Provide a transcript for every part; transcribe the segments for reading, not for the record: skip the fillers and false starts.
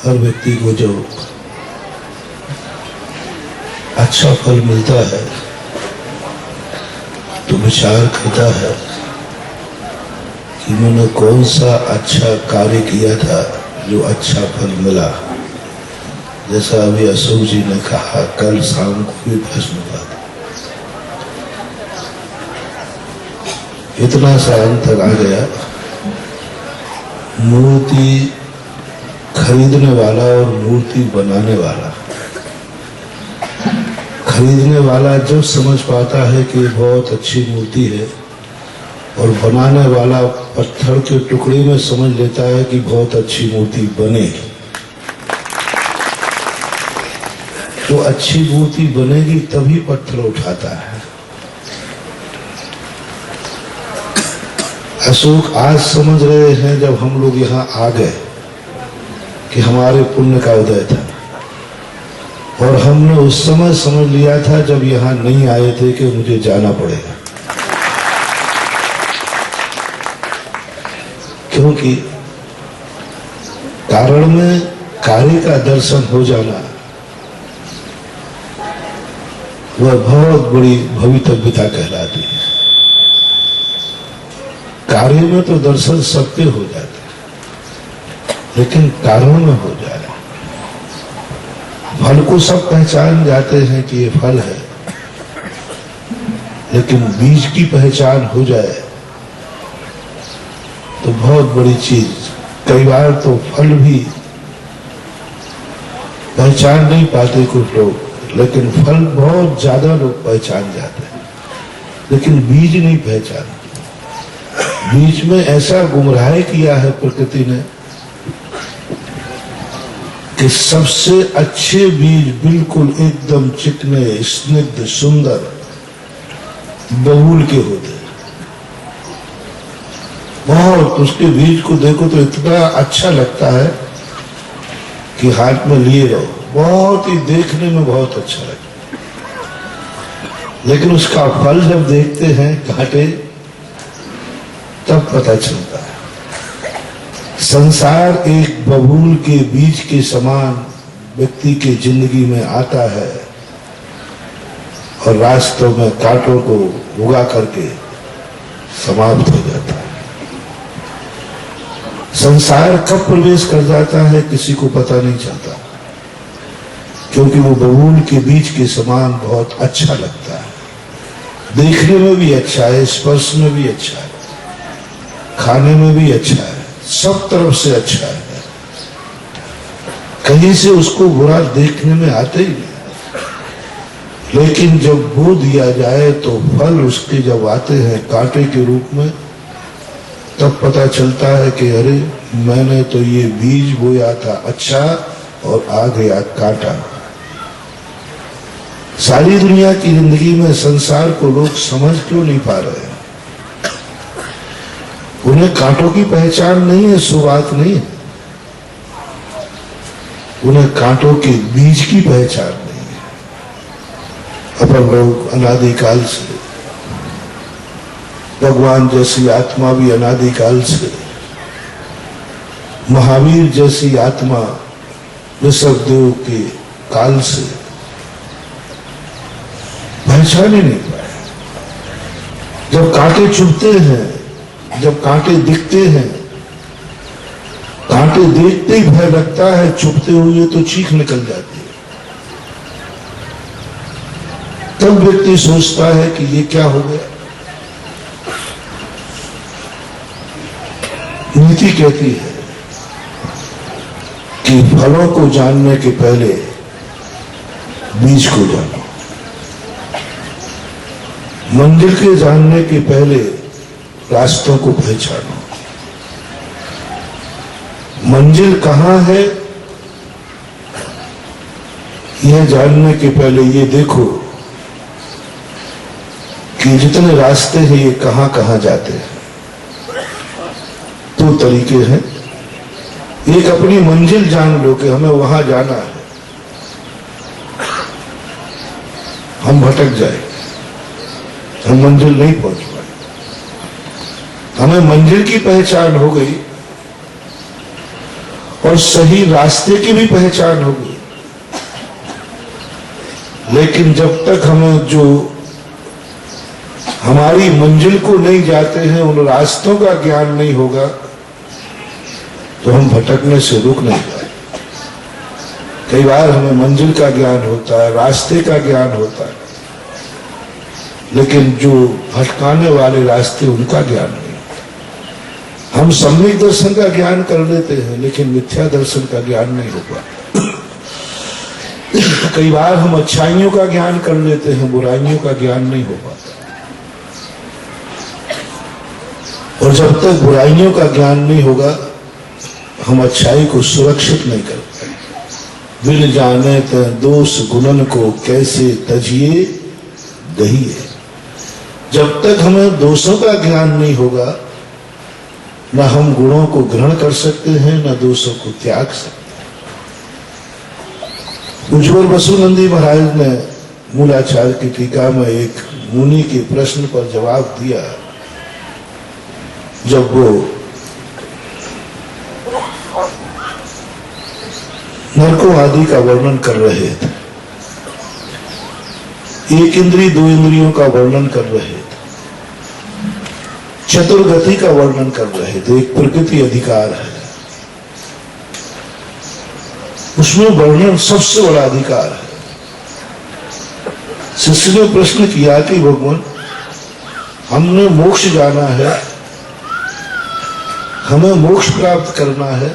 हर व्यक्ति को जो अच्छा फल मिलता है तो विचार करता है कि मैंने कौन सा अच्छा कार्य किया था जो अच्छा फल मिला। जैसा अभी अशोक जी ने कहा, कल शाम को भी प्रश्न था, इतना सा अंतर आ गया। मूर्ति खरीदने वाला और मूर्ति बनाने वाला, खरीदने वाला जब समझ पाता है कि बहुत अच्छी मूर्ति है, और बनाने वाला पत्थर के टुकड़े में समझ लेता है कि बहुत अच्छी मूर्ति बने। तो अच्छी मूर्ति बनेगी तभी पत्थर उठाता है। अशोक आज समझ रहे हैं जब हम लोग यहाँ आ गए कि हमारे पुण्य का उदय था, और हमने उस समय समझ लिया था जब यहाँ नहीं आए थे कि मुझे जाना पड़ेगा, क्योंकि कारण में कार्य का दर्शन हो जाना वह बहुत बड़ी भवितव्यता कहलाती है। कार्य में तो दर्शन सबके हो जाते हैं, लेकिन कारण में हो जाए, फल को सब पहचान जाते हैं कि ये फल है, लेकिन बीज की पहचान हो जाए तो बहुत बड़ी चीज। कई बार तो फल भी पहचान नहीं पाते कुछ लोग, लेकिन फल बहुत ज्यादा लोग पहचान जाते हैं, लेकिन बीज नहीं पहचानते। बीज में ऐसा गुमराह किया है प्रकृति ने कि सबसे अच्छे बीज बिल्कुल एकदम चिकने, स्निग्ध, सुंदर, बबूल के होते हैं। बहुत उसके बीज को देखो तो इतना अच्छा लगता है कि हाथ में लिए रहो, बहुत ही देखने में बहुत अच्छा लगता है। लेकिन उसका फल जब देखते हैं कांटे, तब पता चलता है। संसार एक बबूल के बीज के समान व्यक्ति के जिंदगी में आता है और रास्तों में कांटों को उगा करके समाप्त हो जाता है। संसार कब प्रवेश कर जाता है किसी को पता नहीं चलता, क्योंकि वो बबूल के बीज के समान बहुत अच्छा लगता है, देखने में भी अच्छा है, स्पर्श में भी अच्छा है, खाने में भी अच्छा है, सब तरफ से अच्छा है। कहीं से उसको बुरा देखने में आते ही नहीं। लेकिन जब बो दिया जाए तो फल उसके जब आते हैं कांटे के रूप में, तब पता चलता है कि अरे मैंने तो ये बीज बोया था अच्छा, और आ गया कांटा। सारी दुनिया की जिंदगी में संसार को लोग समझ क्यों नहीं पा रहे हैं? उन्हें कांटों की पहचान नहीं है, सो बात नहीं है। उन्हें कांटों के बीज की पहचान नहीं है। अपन लोग अनादिकाल से, भगवान जैसी आत्मा भी अनादिकाल से, महावीर जैसी आत्मा ऋषभदेव के काल से पहचान ही नहीं पाए। जब कांटे चुभते हैं, जब कांटे दिखते हैं, कांटे देखते ही भय लगता है, चुभते हुए तो चीख निकल जाती है। तब व्यक्ति सोचता है कि ये क्या हो गया। नीति कहती है कि फलों को जानने के पहले बीज को जानो, मंदिर के जानने के पहले रास्तों को पहचानो। मंजिल कहां है यह जानने के पहले ये देखो कि जितने रास्ते हैं ये कहां कहां जाते हैं। दो तरीके हैं, एक अपनी मंजिल जान लो कि हमें वहां जाना है, हम भटक जाए, हम मंजिल नहीं पहुंच पाए। हमें मंजिल की पहचान हो गई और सही रास्ते की भी पहचान होगी। लेकिन जब तक हमें जो हमारी मंजिल को नहीं जाते हैं उन रास्तों का ज्ञान नहीं होगा तो हम भटकने से रुक नहीं पाए। कई बार हमें मंजिल का ज्ञान होता है, रास्ते का ज्ञान होता है, लेकिन जो भटकाने वाले रास्ते उनका ज्ञान नहीं। हम सम्यक दर्शन का ज्ञान कर लेते हैं लेकिन मिथ्या दर्शन का ज्ञान नहीं हो पाता। कई बार हम अच्छाइयों का ज्ञान कर लेते हैं, बुराइयों का ज्ञान नहीं हो पाता। और जब तक बुराइयों का ज्ञान नहीं होगा हम अच्छाई को सुरक्षित नहीं कर पाए। बिन जाने त दोष गुणन को कैसे तजिए दहिए। जब तक हमें दोषों का ज्ञान नहीं होगा न हम गुणों को ग्रहण कर सकते हैं न दोषों को त्याग सकते हैं। उज्ज्वल वसुनंदी महाराज ने मूलाचार्य की टीका में एक मुनि के प्रश्न पर जवाब दिया। जब वो नरकों आदि का वर्णन कर रहे थे, एक इंद्रिय दो इंद्रियों का वर्णन कर रहे थे, चतुर्गति का वर्णन कर रहे थे, एक प्रकृति अधिकार है, उसमें वर्णन सबसे बड़ा अधिकार है। शिष्य ने प्रश्न किया कि भगवान हमने मोक्ष जाना है, हमें मोक्ष प्राप्त करना है,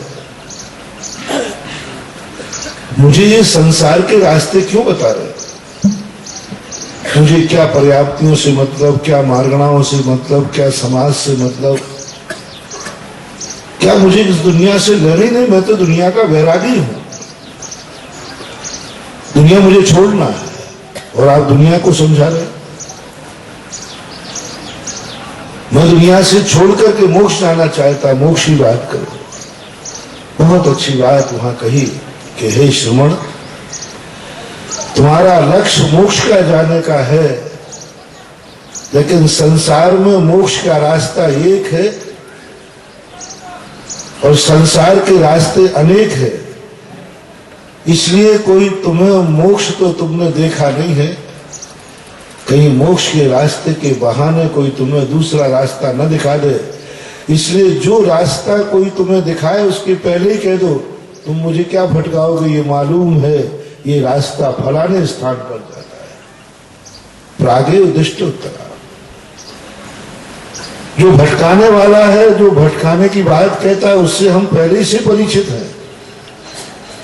मुझे ये संसार के रास्ते क्यों बता रहे? मुझे क्या पर्याप्तियों से मतलब, क्या मार्गणाओं से मतलब, क्या समाज से मतलब, क्या मुझे इस दुनिया से लेना ही नहीं? मैं तो दुनिया का वैरागी हूं, दुनिया मुझे छोड़ना है और आप दुनिया को समझा रहे। मैं दुनिया से छोड़ करके मोक्ष जाना चाहता, मोक्ष की बात करो। बहुत अच्छी बात वहां कही कि हे श्रमण, तुम्हारा लक्ष्य मोक्ष का जाने का है, लेकिन संसार में मोक्ष का रास्ता एक है और संसार के रास्ते अनेक है। इसलिए कोई तुम्हें मोक्ष तो तुमने देखा नहीं है, कहीं मोक्ष के रास्ते के बहाने कोई तुम्हें दूसरा रास्ता न दिखा दे। इसलिए जो रास्ता कोई तुम्हें दिखाए उसके पहले ही कह दो तुम मुझे क्या भटकाओगे, ये मालूम है ये रास्ता फलाने स्थान पर जाता है। प्रागे उद्दिष्ट उत्तरा। जो भटकाने वाला है, जो भटकाने की बात कहता है, उससे हम पहले से परिचित हैं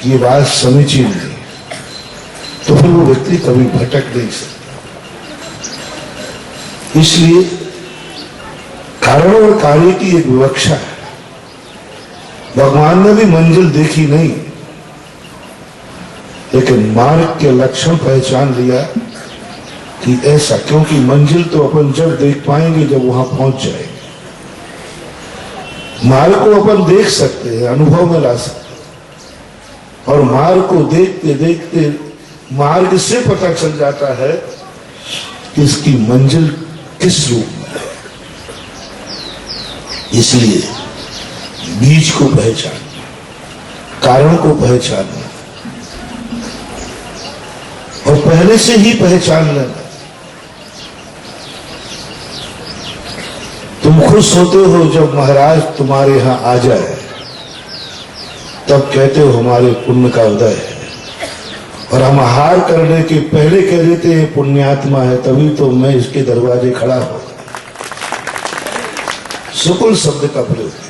कि ये बात समीचीन नहीं, तो फिर वो व्यक्ति कभी भटक नहीं सकता। इसलिए कारण और कार्य की एक विवक्षा है। भगवान ने भी मंजिल देखी नहीं, लेकिन मार्ग के लक्षण पहचान लिया कि ऐसा, क्योंकि मंजिल तो अपन जब देख पाएंगे जब वहां पहुंच जाएंगे। मार्ग को अपन देख सकते हैं, अनुभव में ला सकते हैं, और मार्ग को देखते देखते मार्ग से पता चल जाता है कि इसकी मंजिल किस रूप में है। इसलिए बीज को पहचानना, कारण को पहचानना और पहले से ही पहचान लेना। तुम खुश होते हो जब महाराज तुम्हारे यहां आ जाए, तब कहते हो हमारे पुण्य का उदय है, और हम आहार करने के पहले कह देते हैं पुण्यात्मा है, तभी तो मैं इसके दरवाजे खड़ा हो। सुकुल शब्द का प्रयोग है।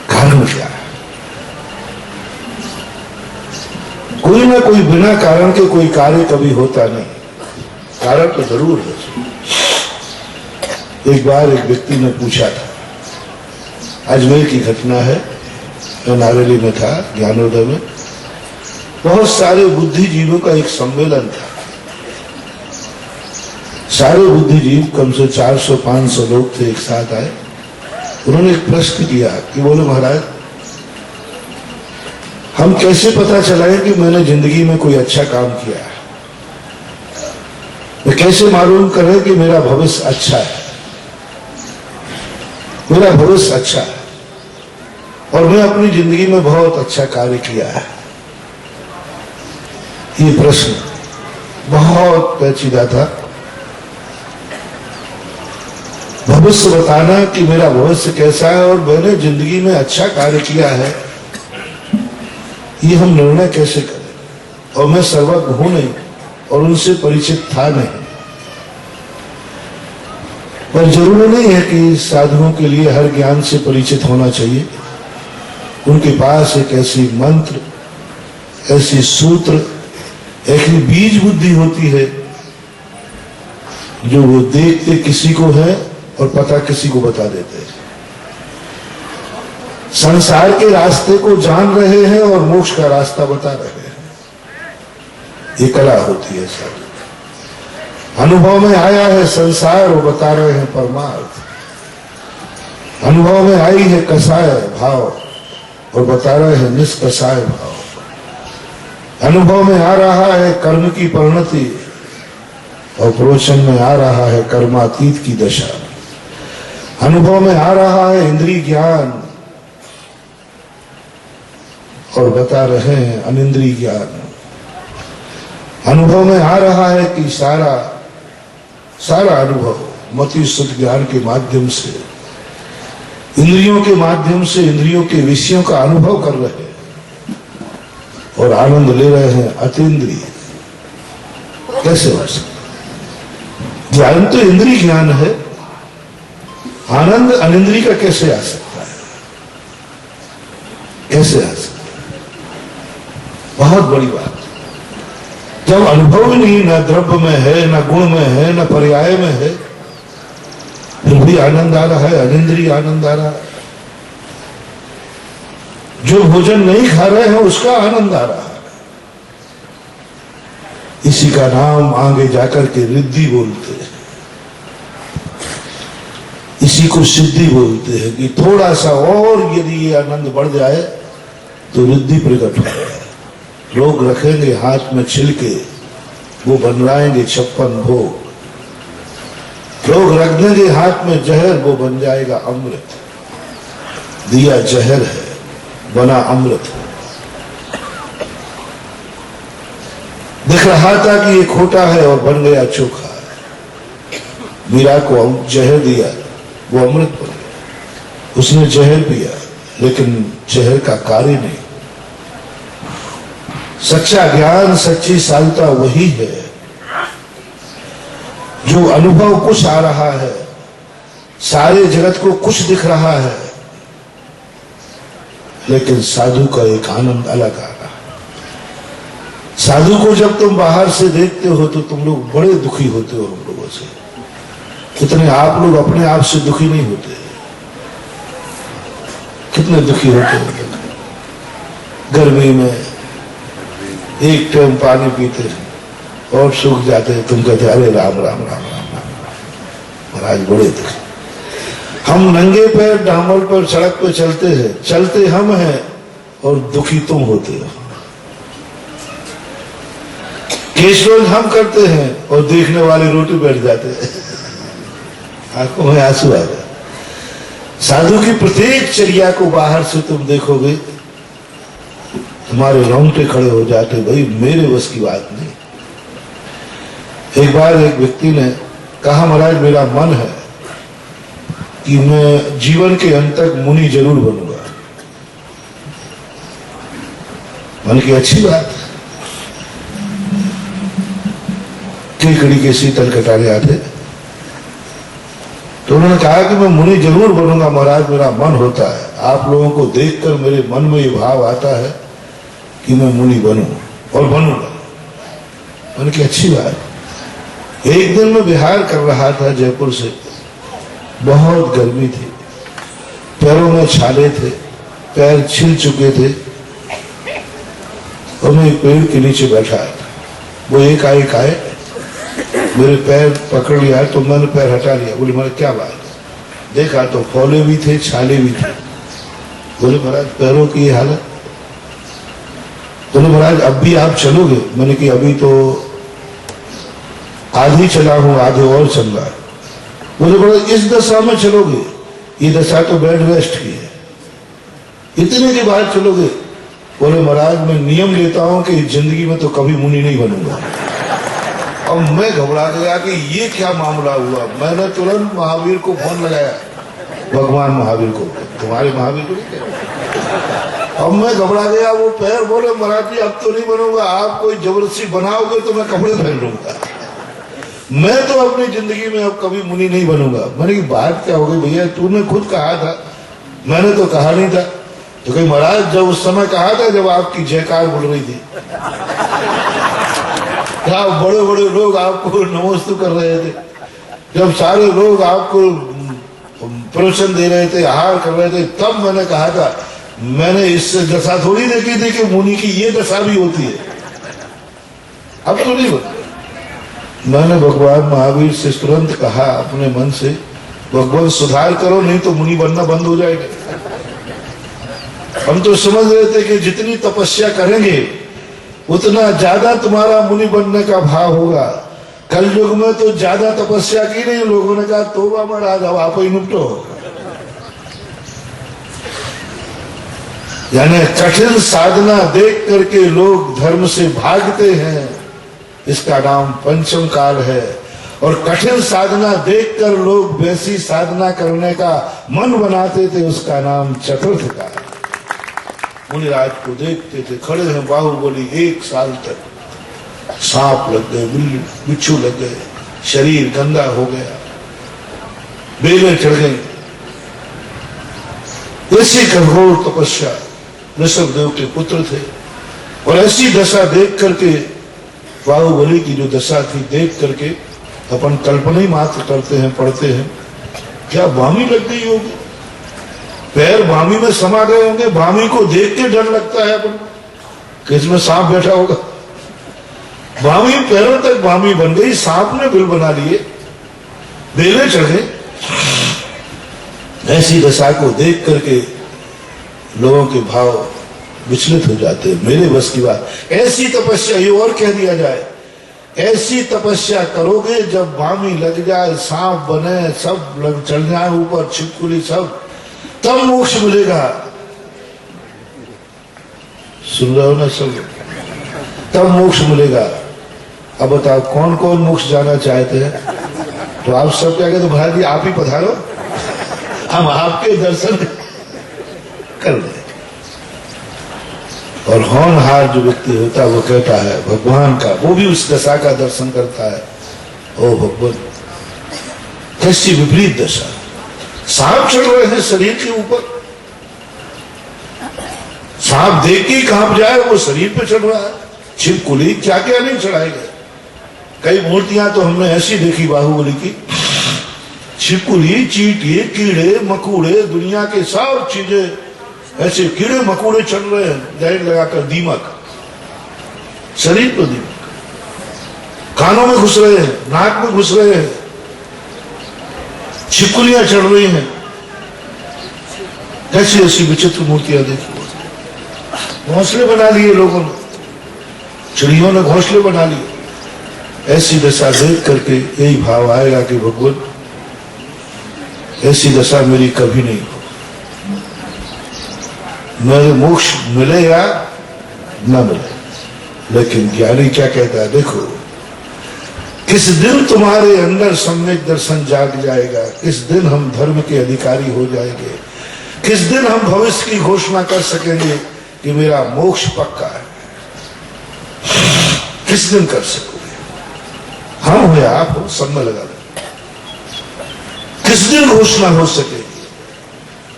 कारण क्या है? कोई ना कोई बिना कारण के कोई कार्य कभी होता नहीं, कारण तो जरूर है। एक बार एक व्यक्ति ने पूछा था, अजमेर की घटना है, मैं नारेली में था, ज्ञानोदय में, बहुत सारे बुद्धिजीवियों का एक सम्मेलन था। सारे बुद्धिजीव कम से 400-500 लोग थे, एक साथ आए। उन्होंने एक प्रश्न किया कि बोले महाराज, हम कैसे पता चलाएं कि मैंने जिंदगी में कोई अच्छा काम किया है? मैं कैसे मालूम करें कि मेरा भविष्य अच्छा है, मेरा भविष्य अच्छा है? और मैं अपनी जिंदगी में बहुत अच्छा कार्य किया है। ये प्रश्न बहुत पेचीदा था। भविष्य बताना कि मेरा भविष्य कैसा है और मैंने जिंदगी में अच्छा कार्य किया है, ये हम निर्णय कैसे करें? और मैं सर्वज्ञ हूं नहीं और उनसे परिचित था नहीं। पर जरूरी नहीं है कि साधुओं के लिए हर ज्ञान से परिचित होना चाहिए। उनके पास एक ऐसी मंत्र, ऐसी सूत्र, ऐसी बीज बुद्धि होती है जो वो देखते किसी को है और पता किसी को बता देते हैं। संसार के रास्ते को जान रहे हैं और मोक्ष का रास्ता बता रहे हैं। ये कला होती है सर। अनुभव में आया है संसार और बता रहे हैं परमार्थ। अनुभव में आई है कसाय भाव और बता रहे हैं निष्कसाय भाव। अनुभव में आ रहा है कर्म की परिणति और प्रवचन में आ रहा है कर्मातीत की दशा। अनुभव में आ रहा है इंद्रिय ज्ञान और बता रहे हैं अनिंद्रिय ज्ञान। अनुभव में आ रहा है कि सारा अनुभव मति शुद्ध ज्ञान के माध्यम से, इंद्रियों के माध्यम से इंद्रियों के विषयों का अनुभव कर रहे हैं और आनंद ले रहे हैं अतीन्द्रिय। कैसे हो सकता? ज्ञान तो इंद्रिय ज्ञान है, आनंद अनिंद्रिय का कैसे आ सकता है? कैसे आ सकता है? बहुत बड़ी बात। जब अनुभव ही नहीं, न द्रव्य में है, न गुण में है, न पर्याय में है, फिर भी आनंद आ रहा है, अनिंद्रिय आनंद आ रहा है। जो भोजन नहीं खा रहे हैं उसका आनंद आ रहा है। इसी का नाम आगे जाकर के रिद्धि बोलते हैं। इसी को सिद्धि बोलते हैं कि थोड़ा सा और यदि ये आनंद बढ़ जाए तो रिद्धि प्रकट हो जाए। लोग रखेंगे हाथ में छिलके, वो बनवाएंगे 56 भोग। लोग रख देंगे हाथ में जहर, वो बन जाएगा अमृत। दिया जहर है, बना अमृत। दिख रहा था कि ये खोटा है और बन गया चोखा। मीरा को जहर दिया, वो अमृत बन गया। उसने जहर पिया लेकिन जहर का कार्य नहीं। सच्चा ज्ञान, सच्ची साधुता वही है जो अनुभव कुछ आ रहा है, सारे जगत को कुछ दिख रहा है, लेकिन साधु का एक आनंद अलग आ रहा है। साधु को जब तुम बाहर से देखते हो तो तुम लोग बड़े दुखी होते हो हम लोगों से। कितने आप लोग अपने आप से दुखी नहीं होते? कितने दुखी होते हो? गर्मी में एक टाइम पानी पीते हैं और सूख जाते हैं, तुम कहते अरे राम राम राम राम राम। महाराज बड़े दुखी। हम नंगे पैर डामर पर सड़क पर चलते हैं, चलते हम हैं और दुखी तुम होते हो। केश रोज हम करते हैं और देखने वाले रोटी बैठ जाते हैं। आंखों में आंसू आ जाए। साधु की प्रत्येक चर्या को बाहर से तुम देखोगे, तुम्हारे रोंगटे खड़े हो जाते, भाई मेरे बस की बात नहीं। एक बार एक व्यक्ति ने कहा, महाराज मेरा मन है कि मैं जीवन के अंत तक मुनि जरूर बनूंगा। मन की अच्छी बात। केकड़ी के शीतल कटारे आते तो उन्होंने कहा कि मैं मुनि जरूर बनूंगा महाराज, मेरा मन होता है। आप लोगों को देखकर मेरे मन में ये भाव आता है कि मैं मुनि बनूं और बनूंगा। मन की अच्छी बात। एक दिन मैं बिहार कर रहा था जयपुर से, बहुत गर्मी थी, पैरों में छाले थे, पैर छिल चुके थे और मैं एक पेड़ के नीचे बैठा था। वो एकाएक आए, मेरे पैर पकड़ लिया तो मैंने पैर हटा लिया। बोले महाराज क्या बात है? देखा तो फौले भी थे, छाले भी थे। बोले महाराज पैरों की हालत। बोले महाराज अब भी आप चलोगे? मैंने कि अभी तो आधी चला हूं, आधे और चल रहा है। बोले महाराज इस दशा में चलोगे? ये दशा तो बेड रेस्ट की है, इतने के बाद चलोगे? बोले महाराज मैं नियम लेता हूं कि जिंदगी में तो कभी मुनि नहीं बनूंगा। और मैं घबरा गया कि ये क्या मामला हुआ। मैंने तुरंत महावीर को फोन लगाया, भगवान महावीर को, तुम्हारे महावीर को नहीं क्या। अब मैं घबरा गया, वो पैर बोले महाराज जी अब तो नहीं बनूंगा, आप कोई जबरदस्ती बनाओगे तो मैं कपड़े पहन लूंगा, मैं तो अपनी जिंदगी में अब कभी मुनि नहीं बनूंगा। मैंने की बात क्या हो गई भैया, तूने खुद कहा था। मैंने तो कहा नहीं था। तो कहीं महाराज जब उस समय कहा था जब आपकी जयकार बोल रही थी, क्या बड़े बड़े लोग आपको नमोस्तु कर रहे थे, जब सारे लोग आपको प्रवचन दे रहे थे, हार कर रहे थे, तब मैंने कहा था। मैंने इससे दशा थोड़ी देखी थी कि मुनि की ये दशा भी होती है। अब तो नहीं होती। मैंने भगवान महावीर से तुरंत कहा अपने मन से, भगवान सुधार करो नहीं तो मुनि बनना बंद हो जाएगा। हम तो समझ रहे थे कि जितनी तपस्या करेंगे उतना ज्यादा तुम्हारा मुनि बनने का भाव होगा। कल युग में तो ज्यादा तपस्या की नहीं, लोगों ने कहा तोबा महाराज अब आप ही निपटो। यानी कठिन साधना देख करके लोग धर्म से भागते हैं, इसका नाम पंचम काल है। और कठिन साधना देखकर लोग वैसी साधना करने का मन बनाते थे, उसका नाम चतुर्थ काल। मुनिराज को देखते थे, खड़े हैं बाहुबली 1 साल तक, सांप लग गए, बिच्छू लग गए, शरीर गंदा हो गया, बेलें चढ़ गई। ऐसी कठोर तपस्या, ऋषभ देव के पुत्र थे। और ऐसी दशा देख करके, बाहुबली की जो दशा थी देख करके अपन कल्पना ही मात्र करते हैं, पढ़ते हैं, क्या वामी लग गई होगी, पैर वामी में समा गए होंगे। वामी को देख के डर लगता है अपन कि इसमें सांप बैठा होगा। वामी पैरों तक वामी बन गई, सांप ने बिल बना लिए, बेले चढ़ गए। ऐसी दशा को देख करके लोगों के भाव विचलित हो जाते हैं। मेरे बस की बात। ऐसी तपस्या, ये और कह दिया जाए, ऐसी तपस्या करोगे जब वामी लग जाए, सांप बने, सब लग चढ़ जाए ऊपर, छिपकुली सब, तब मोक्ष मिलेगा। सुन रहे हो ना सब? तब मोक्ष मिलेगा। अब बताओ कौन कौन मोक्ष जाना चाहते हैं? तो आप सब क्या कहते, महाराज जी आप ही पधारो, हम आपके दर्शन कर रहे। और होनहार जो व्यक्ति होता है वो कहता है भगवान का, वो भी उस दशा का दर्शन करता है। ओ भगवान, कैसी विपरीत दशा। सांप चढ़ रहे हैं शरीर के ऊपर, सांप देख के कांप जाए, वो शरीर पे चढ़ रहा है। छिपकुली क्या क्या नहीं चढ़ाए गए। कई मूर्तियां तो हमने ऐसी देखी बाहुबली की, छिपकुली, चींटी, कीड़े मकोड़े, दुनिया के सब चीजें ऐसे कीड़े मकोड़े चढ़ रहे हैं, लाइन लगाकर, दीमक शरीर पर, दीमक कानों में घुस रहे हैं, नाक में घुस रहे हैं, छिपकुलियां चढ़ रही हैं। कैसी ऐसी विचित्र मूर्तियां देखी। घोंसले बना लिए लोगों ने, चिड़ियों ने घोंसले बना लिए। ऐसी दशा देख करके यही भाव आएगा कि भगवान ऐसी दशा मेरी कभी नहीं हो, मेरे मोक्ष मिले या न मिले। लेकिन ज्ञानी क्या कहता है, देखो किस दिन तुम्हारे अंदर सम्यक दर्शन जाग जाएगा, किस दिन हम धर्म के अधिकारी हो जाएंगे, किस दिन हम भविष्य की घोषणा कर सकेंगे कि मेरा मोक्ष पक्का है। किस दिन कर सकोगे? हम हो या आप हो, सब में लगा लो। किस दिन घोषणा हो सकेगी?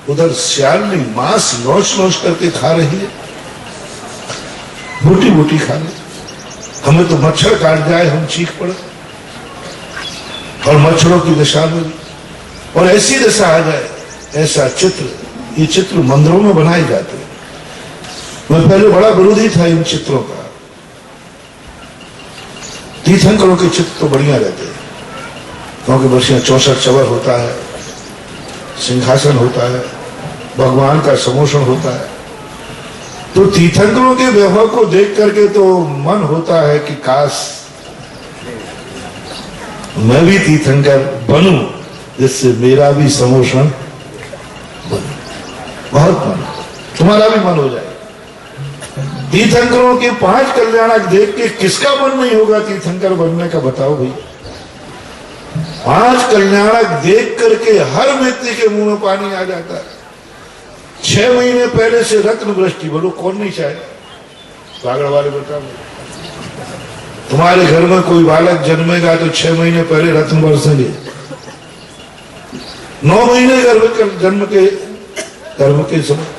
उधर सियालनी मांस नोच नोच करके खा रही है, मोटी मोटी खा रही। हमें तो मच्छर काट जाए हम चीख पड़े, और मच्छरों की दशा में भी। और ऐसी दशा आ जाए, ऐसा चित्र, ये चित्र मंदिरों में बनाए जाते हैं। मैं पहले बड़ा विरोधी था इन चित्रों का। तीर्थंकरों के चित्र तो बढ़िया रहते हैं, क्योंकि बढ़िया 64 चवर होता है, सिंहासन होता है, भगवान का समोषण होता है। तो तीर्थंकरों के वैभव को देख करके तो मन होता है कि काश मैं भी तीर्थंकर बनूं, जिससे मेरा भी समोषण बने। बहुत मन। तुम्हारा भी मन हो जाए। तीर्थंकरों के 5 कल्याणक देख के किसका मन नहीं होगा तीर्थंकर बनने का, बताओ भाई। 5 कल्याणक देख करके हर व्यक्ति के मुंह में पानी आ जाता है। 6 महीने पहले से रत्न वृष्टि, बोलो कौन नहीं चाहे। सागर वाले बताओ, तुम्हारे घर में कोई बालक जन्मेगा तो 6 महीने पहले रत्न बरसेंगे। 9 महीने जन्म के समय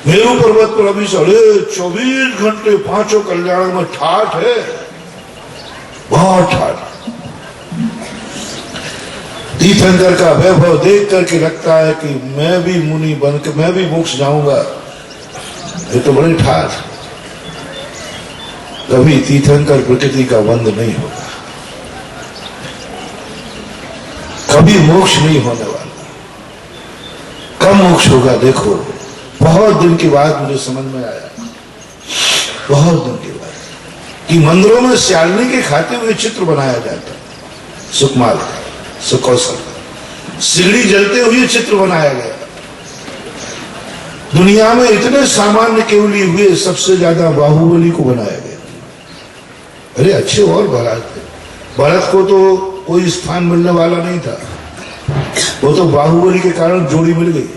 मेरू पर्वत पर अभी 24 घंटे 5 कल्याण में ठाठ है, बहुत ठाठ। तीर्थंकर का वैभव देख करके लगता है कि मैं भी मुनि बनकर मैं भी मोक्ष जाऊंगा। ये तो बड़े ठाठ। कभी तीर्थंकर प्रकृति का बंध नहीं होगा, कभी मोक्ष नहीं होने वाला। कब मोक्ष होगा देखो, बहुत दिन के बाद मुझे समझ में आया, बहुत दिन के बाद, कि मंदिरों में श्यालनी के खाते हुए चित्र बनाया जाता है। सुकमाल का, सुकौशल का सिगड़ी जलते हुए चित्र बनाया गया। दुनिया में इतने सामान्य केवली हुए सबसे ज्यादा बाहुबली को बनाया गया। अरे अच्छे और भरत थे, भरत को तो कोई स्थान मिलने वाला नहीं था, वो तो बाहुबली के कारण जोड़ी मिल गई।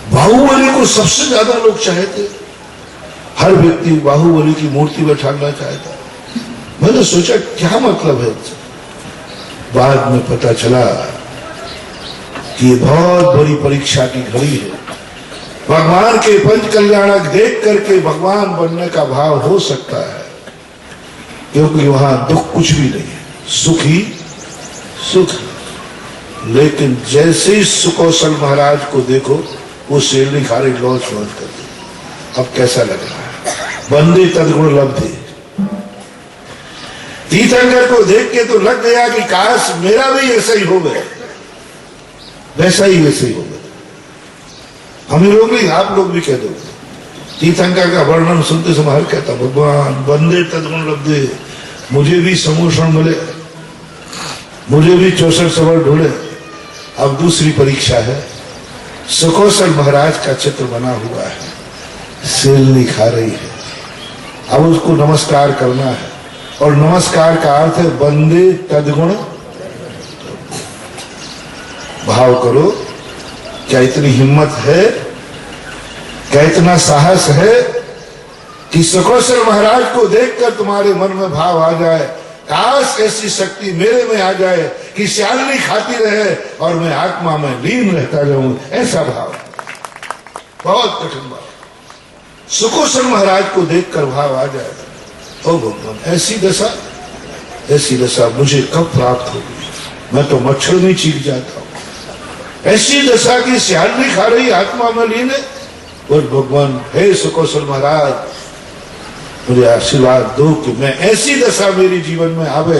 बाहुबली को सबसे ज्यादा लोग चाहते, हर व्यक्ति बाहुबली की मूर्ति बैठाना चाहता। मैंने सोचा क्या मतलब है। बाद में पता चला कि ये बहुत बड़ी परीक्षा की घड़ी है। भगवान के 5 कल्याणक देख करके भगवान बनने का भाव हो सकता है, क्योंकि वहां दुख कुछ भी नहीं है, सुख ही सुख। लेकिन जैसे ही सुकौशल महाराज को देखो, वो शेरनी खारी लौच लौच कर दी। अब कैसा लग रहा है, बंदे तदगुण लब्धे। तीर्थंकर को देख के तो लग गया कि काश मेरा भी ऐसा ही हो गया, वैसा ही वैसे ही हो गया। हम लोग नहीं, आप लोग भी कह दो। तीर्थंकर का वर्णन सुनते समय हर कहता, भगवान बंदे तदगुण लब्धे, मुझे भी समोषण मिले, मुझे भी 64 सवर ढूंढे। अब दूसरी परीक्षा है, सुकौशल महाराज का चित्र बना हुआ है, शेरनी खा रही है। अब उसको नमस्कार करना है, और नमस्कार का अर्थ है बंदे तदगुण भाव करो। क्या इतनी हिम्मत है, क्या इतना साहस है कि सुकौशल महाराज को देखकर तुम्हारे मन में भाव आ जाए, काश ऐसी शक्ति मेरे में आ जाए कि श्यालनी खाती रहे और मैं आत्मा में लीन रहता जाऊं। ऐसा भाव बहुत कठिन भाव। सुकौशल महाराज को देखकर भाव आ जाए, ओ भगवान ऐसी दशा मुझे कब प्राप्त होगी, मैं तो मच्छर में चीख जाता हूं। ऐसी दशा की श्यालनी खा रही आत्मा में लीन है। और भगवान हे सुकौशल महाराज, मुझे आशीर्वाद दो कि मैं ऐसी दशा मेरे जीवन में आवे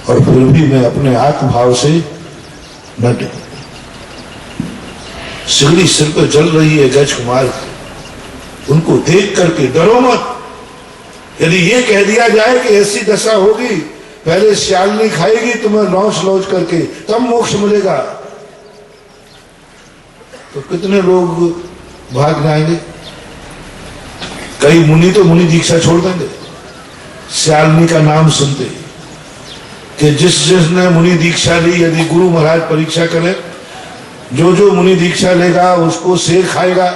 और फिर भी मैं अपने आत्मभाव से न डरूं। सिगड़ी सिर पर जल रही है गज कुमार, उनको देख करके डरो मत। यदि ये कह दिया जाए कि ऐसी दशा होगी, पहले श्यालनी खाएगी तुम्हें लौच लौच करके, तब मोक्ष मिलेगा, तो कितने लोग भाग जाएंगे। कई मुनि तो मुनि दीक्षा छोड़ देंगे श्यालनी का नाम सुनते ही, कि जिसने मुनि दीक्षा ली, यदि गुरु महाराज परीक्षा करें, जो मुनि दीक्षा लेगा उसको शेर खाएगा,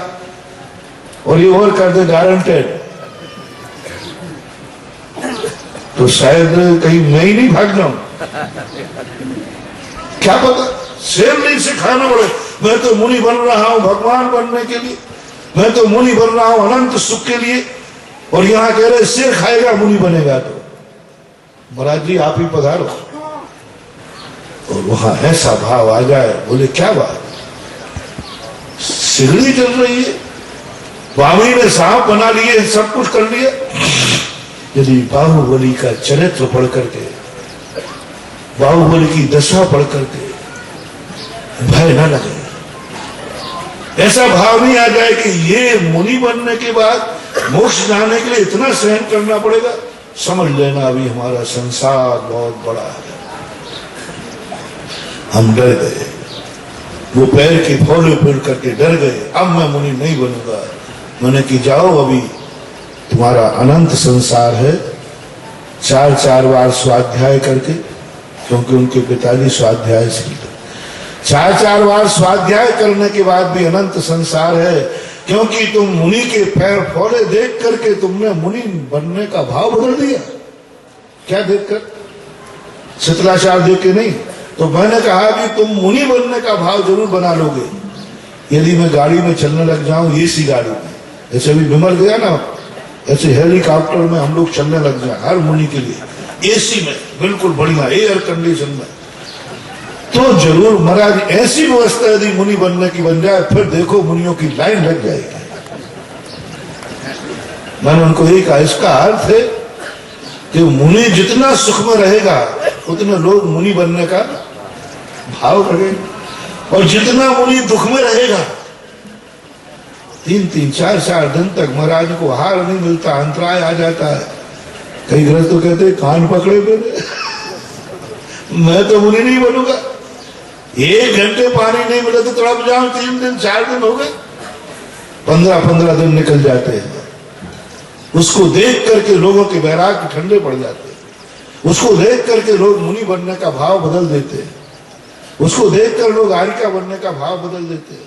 और ये और कर दे गारंटेड, तो शायद कहीं मैं ही नहीं भाग जाऊं। क्या पता शेर नहीं से खाना पड़े। मैं तो मुनि बन रहा हूं भगवान बनने के लिए, मैं तो मुनि बन रहा हूं अनंत सुख के लिए, और यहां कह रहे शेर खाएगा मुनि बनेगा। तो महाराज जी आप ही पधारो। और वहां ऐसा भाव आ जाए, बोले क्या बात, सिगड़ी चल रही है, स्वामी ने सांप बना लिए, सब कुछ कर लिया। यदि बाहुबली का चरित्र पढ़ करके, बाहुबली की दशा पढ़ करके भय न लगे, ऐसा भाव नहीं आ जाए कि ये मुनि बनने के बाद मोक्ष जाने के लिए इतना सहन करना पड़ेगा, समझ लेना अभी हमारा संसार बहुत बड़ा है, हम डर गए। वो पैर के फौले पड़ करके डर गए, अब मैं मुनि नहीं बनूंगा। मैंने कि जाओ, अभी तुम्हारा अनंत संसार है, 4-4 बार स्वाध्याय करके, क्योंकि उनके पिताजी स्वाध्याय से 4-4 बार स्वाध्याय करने के बाद भी अनंत संसार है, क्योंकि तुम मुनि के पैर फौले देख करके तुमने मुनि बनने का भाव बदल दिया। क्या देखकर? शीतलाचार देख के नहीं। तो मैंने कहा कि तुम मुनि बनने का भाव जरूर बना लोगे यदि मैं गाड़ी में चलने लग जाऊं, एसी गाड़ी में, जैसे अभी विमल गया ना, ऐसे हेलीकॉप्टर में हम लोग चलने लग जाए हर मुनि के लिए, एसी में बिल्कुल बढ़िया एयर कंडीशन में, तो जरूर महाराज ऐसी व्यवस्था यदि मुनि बनने की बन जाए, फिर देखो मुनियों की लाइन लग जाएगी। मैंने उनको यही कहा, इसका अर्थ है कि मुनि जितना सुख में रहेगा उतने लोग मुनि बनने का भाव रखेंगे, और जितना मुनि दुख में रहेगा 3-3, 4-4 दिन तक महाराज को आहार नहीं मिलता, अंतराय आ जाता है। कई गृहस्थ तो कहते कान पकड़े मेरे मैं तो मुनि नहीं बनूंगा, 1 घंटे पानी नहीं मिले तो तड़प जाऊं, 3 दिन 4 दिन हो गए, 15-15 दिन निकल जाते हैं। उसको देख करके लोगों के वैराग्य ठंडे पड़ जाते हैं, उसको देख करके लोग मुनि बनने का भाव बदल देते हैं, उसको देखकर लोग आरिका बनने का भाव बदल देते हैं।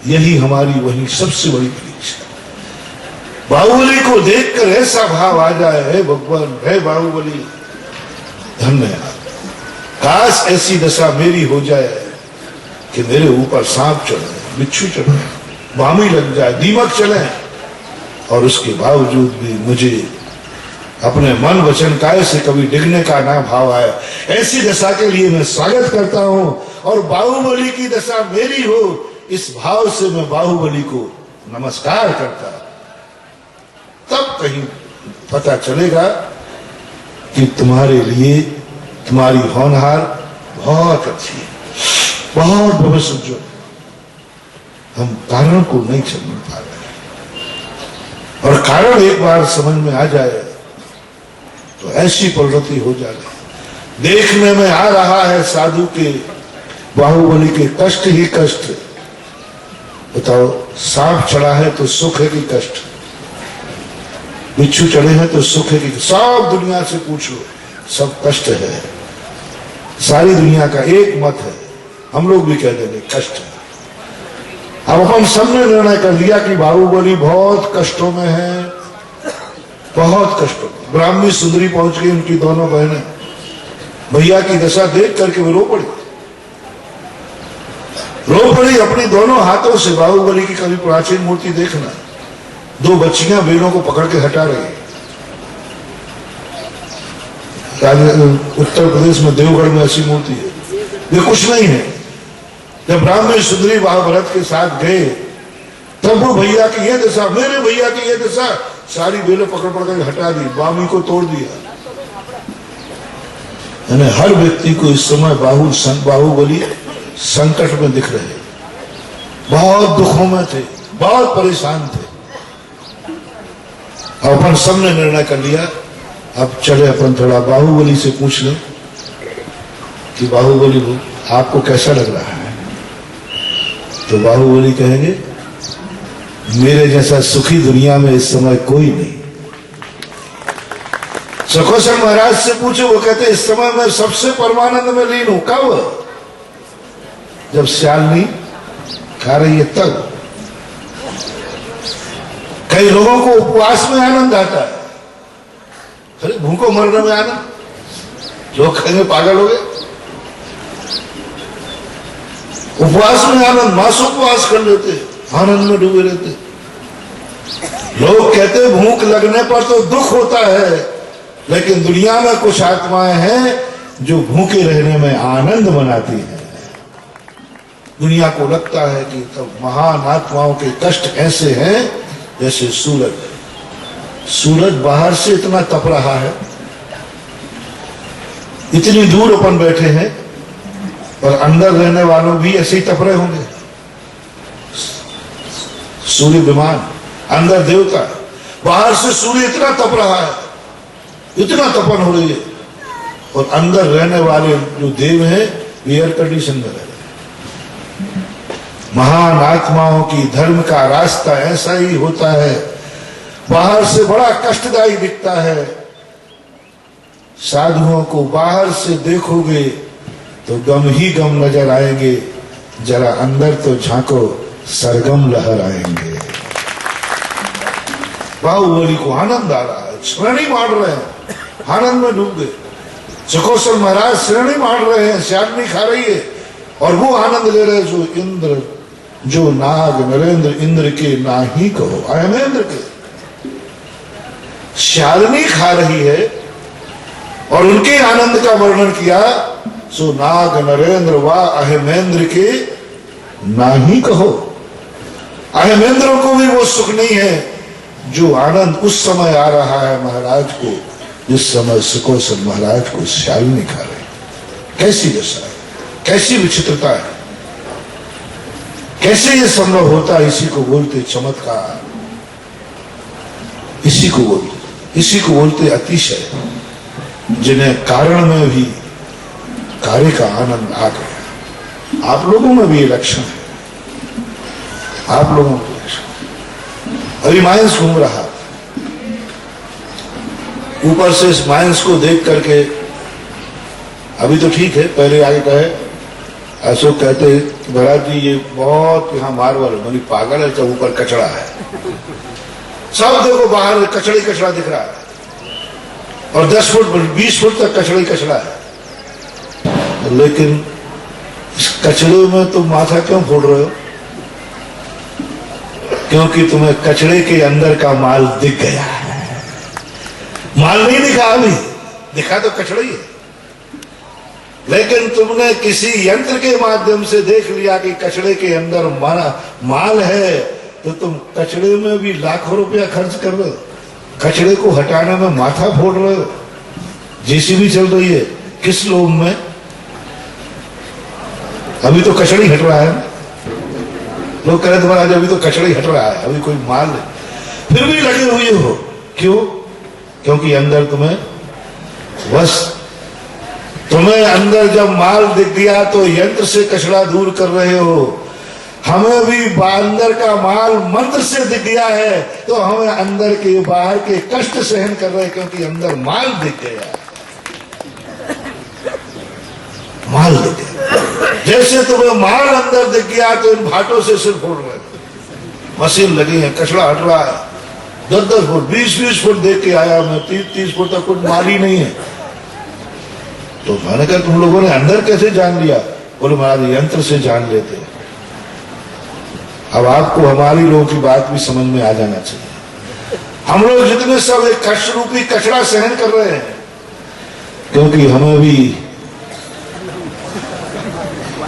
यही हमारी वही सबसे बड़ी परीक्षा। बाहुबली को देखकर ऐसा भाव आ जाए, हे भगवान, हे बाहुबली, धन्यवाद, काश ऐसी दशा मेरी हो जाए कि मेरे ऊपर सांप चढ़े, बिच्छू चढ़े, वामी लग जाए, दीमक चले, और उसके बावजूद भी मुझे अपने मन वचन काय से कभी डिगने का ना भाव आया। ऐसी दशा के लिए मैं स्वागत करता हूं, और बाहुबली की दशा मेरी हो, इस भाव से मैं बाहुबली को नमस्कार करता, तब कहीं पता चलेगा कि तुम्हारे लिए तुम्हारी होनहार बहुत अच्छी है, बहुत भविष्य उज्ज्वल। हम कारण को नहीं समझ पा रहे, और कारण एक बार समझ में आ जाए तो ऐसी प्रवृत्ति हो जाए। देखने में आ रहा है साधु के बाहुबली के कष्ट ही कष्ट। बताओ, सांप चढ़ा है तो सुख है कि कष्ट? बिच्छू चढ़े हैं तो सुख है कि? सब दुनिया से पूछो, सब कष्ट है। सारी दुनिया का एक मत है, हम लोग भी कह देंगे कष्ट है। अब अपन सबने निर्णय कर लिया कि बाहुबली बहुत कष्टों में है, बहुत कष्टों में। ब्राह्मी सुंदरी पहुंच गई, उनकी दोनों बहनें, भैया की दशा देख करके वो रो पड़ी, अपनी दोनों हाथों से। बाहुबली की कभी प्राचीन मूर्ति देखना, 2 बच्चियां बेलों को पकड़ के हटा रही। उत्तर प्रदेश में देवगढ़ में ऐसी मूर्ति है, ये कुछ नहीं है। जब ब्राह्मणी सुंदरी महाभारत के साथ गए, तब वो भैया की ये दशा, मेरे भैया की ये दशा, सारी बेलें पकड़ कर हटा दी, बामी को तोड़ दिया। यानी हर व्यक्ति को इस समय बाहुबली संकट में दिख रहे, बहुत दुखों में थे, बहुत परेशान थे। अपन सबने निर्णय कर लिया, अब चले अपन थोड़ा बाहुबली से पूछ लें कि बाहुबली आपको कैसा लग रहा है? तो बाहुबली कहेंगे, मेरे जैसा सुखी दुनिया में इस समय कोई नहीं। सखोसर महाराज से पूछो, वो कहते इस समय मैं सबसे परमानंद में लीन हूं। कब? जब श्यालनी खा रही है तब। कई लोगों को उपवास में आनंद आता है, अरे भूखों मरने में आनंद, लोग कहेंगे पागल हो गए। उपवास में आनंद, मासोपवास कर लेते, आनंद में डूबे रहते। लोग कहते भूख लगने पर तो दुख होता है, लेकिन दुनिया में कुछ आत्माएं हैं जो भूखे रहने में आनंद मनाती हैं। दुनिया को लगता है कि तो महान आत्माओं के कष्ट ऐसे हैं जैसे सूरज बाहर से इतना तप रहा है, इतनी दूर अपन बैठे हैं, और अंदर रहने वालों भी ऐसे ही तप रहे होंगे। सूर्य विमान, अंदर देवता, बाहर से सूर्य इतना तप रहा है, इतना तपन हो रही है, और अंदर रहने वाले जो देव हैं एयर कंडीशन में रह रहे हैं। महान आत्माओं की धर्म का रास्ता ऐसा ही होता है, बाहर से बड़ा कष्टदायी दिखता है। साधुओं को बाहर से देखोगे तो गम ही गम नजर आएंगे, जरा अंदर तो झांको, सरगम लहर आएंगे। बाहुबली को आनंद आ रहा है, श्रेणी मार रहे हैं, आनंद में डूब गए। सुखोत्सव महाराज श्रेणी मार रहे हैं, श्यालनी खा रही है और वो आनंद ले रहे हैं। जो इंद्र, जो नाग नरेंद्र इंद्र के ना ही कहो, अहमेंद्र के श्यालनी खा रही है और उनके आनंद का वर्णन किया। सो नाग नरेंद्र व अहमेंद्र के ना ही कहो। अहमेंद्रों को भी वो सुख नहीं है जो आनंद उस समय आ रहा है महाराज को, जिस समय सुखोत्सव महाराज को श्यालनी खा रहे। कैसी दशा है, कैसी विचित्रता है, कैसे ये संभव होता है। इसी को बोलते चमत्कार, इसी को बोलते अतिशय, जिन्हें कारण में भी कार्य का आनंद आ गया। आप लोगों में भी ये लक्षण है, आप लोगों को लक्षण। अभी माइंस घूम रहा, ऊपर से इस माइंस को देख करके, अभी तो ठीक है, पहले आगे कहे अशोक कहते महाराज जी ये बहुत यहाँ मार्बल है, पागल है, तो ऊपर कचड़ा है। सब देखो बाहर कचड़ा ही कचड़ा दिख रहा है और 10 फुट 20 फुट तक कचड़ा ही कचड़ा है। लेकिन इस कचड़े में तुम माथा क्यों फोड़ रहे हो? क्योंकि तुम्हें कचड़े के अंदर का माल दिख गया है। माल नहीं दिखा, अभी दिखा तो कचड़ा ही है, लेकिन तुमने किसी यंत्र के माध्यम से देख लिया कि कचड़े के अंदर माल है, तो तुम कचड़े में भी लाखों रुपया खर्च कर रहे हो, कचड़े को हटाने में माथा फोड़ रहे हो। जेसीबी चल रही है, किस लोभ में? अभी तो कचड़ी हट रहा है, लोग कह रहे महाराज अभी तो कचड़ी हट रहा है, अभी कोई माल नहीं, फिर भी लगे हुए हो। क्यों? क्योंकि अंदर तुम्हें अंदर जब माल दिख गया तो यंत्र से कचरा दूर कर रहे हो। हमें भी अंदर का माल मंत्र से दिख गया है, तो हमें अंदर के बाहर के कष्ट सहन कर रहे हैं, क्योंकि अंदर माल दिख गया, माल दिख गया। जैसे तुम्हें माल अंदर दिख गया तो इन भाटों से सिर फोड़ रहे, मशीन लगी है, कचरा हट रहा है। 10-10 फुट 20-20 फुट देख के आया मैं, 30-30 फुट तक कुछ माल ही नहीं है। तो मैंने कहा तुम लोगों ने अंदर कैसे जान लिया? बोले महाराज यंत्र से जान लेते हैं। अब आपको हमारी लोगों की बात भी समझ में आ जाना चाहिए। हम लोग जितने सब एक कष्ट रूपी कचरा सहन कर रहे हैं, क्योंकि हमें भी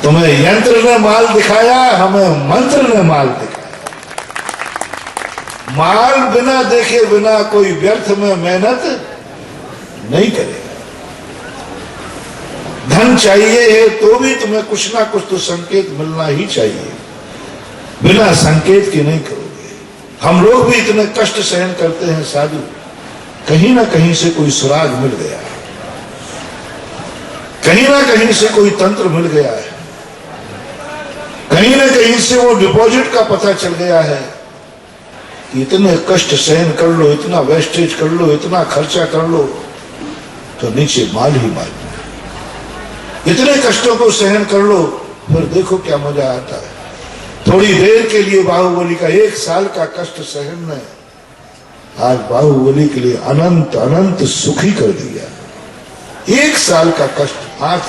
तुम्हें यंत्र ने माल दिखाया, हमें मंत्र ने माल दिखाया। माल बिना देखे बिना कोई व्यर्थ में मेहनत नहीं करेगा। धन चाहिए है तो भी तुम्हें कुछ ना कुछ तो संकेत मिलना ही चाहिए, बिना संकेत के नहीं करोगे। हम लोग भी इतने कष्ट सहन करते हैं साधु, कहीं ना कहीं से कोई सुराग मिल गया है, कहीं ना कहीं से कोई तंत्र मिल गया है, कहीं ना कहीं से वो डिपॉजिट का पता चल गया है कि इतने कष्ट सहन कर लो, इतना वेस्टेज कर लो, इतना खर्चा कर लो, तो नीचे माल ही माल। इतने कष्टों को सहन कर लो, फिर देखो क्या मजा आता है। थोड़ी देर के लिए बाहुबली का 1 साल का कष्ट सहन ने आज बाहुबली के लिए अनंत अनंत सुखी कर दिया। 1 साल का कष्ट आज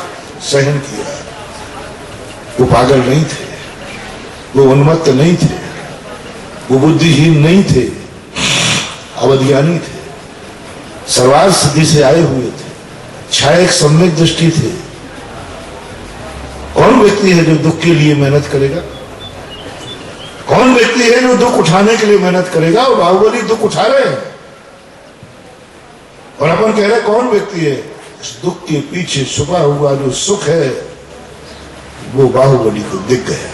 सहन किया। वो पागल नहीं थे, वो उन्मत्त नहीं थे, वो बुद्धिहीन नहीं थे, अवज्ञानी थे, सर्वार्थ सिद्धि से आए हुए थे, छाया सम्यक दृष्टि थे। कौन व्यक्ति है जो दुख के लिए मेहनत करेगा? कौन व्यक्ति है जो दुख उठाने के लिए मेहनत करेगा? और बाहुबली दुख उठा रहे हैं और अपन कह रहे कौन व्यक्ति है? इस दुख के पीछे छुपा हुआ जो सुख है वो बाहुबली को दिख गया,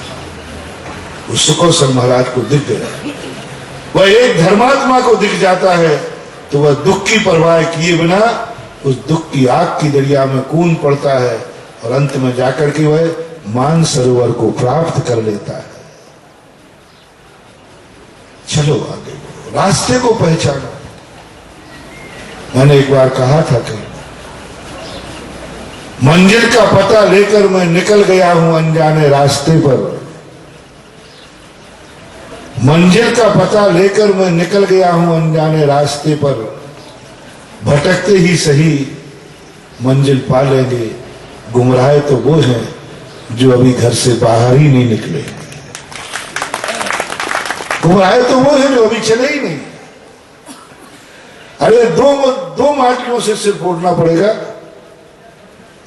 उस सुखोत्सव महाराज को दिख गया। वह एक धर्मात्मा को दिख जाता है तो वह दुख की परवाह किए बिना उस दुख की आग की दरिया में कूद पड़ता है और अंत में जाकर के वह मान सरोवर को प्राप्त कर लेता है। चलो आगे बढ़ो, रास्ते को पहचानो। मैंने एक बार कहा था कि मंजिल का पता लेकर मैं निकल गया हूं अनजाने रास्ते पर। मंजिल का पता लेकर मैं निकल गया हूं अनजाने रास्ते पर। भटकते ही सही मंजिल पा लेंगे। गुमराह तो वो हैं जो अभी घर से बाहर ही नहीं निकले। गुमराह तो वो हैं जो अभी चले ही नहीं। अरे दो माटियों से सिर फोड़ना पड़ेगा।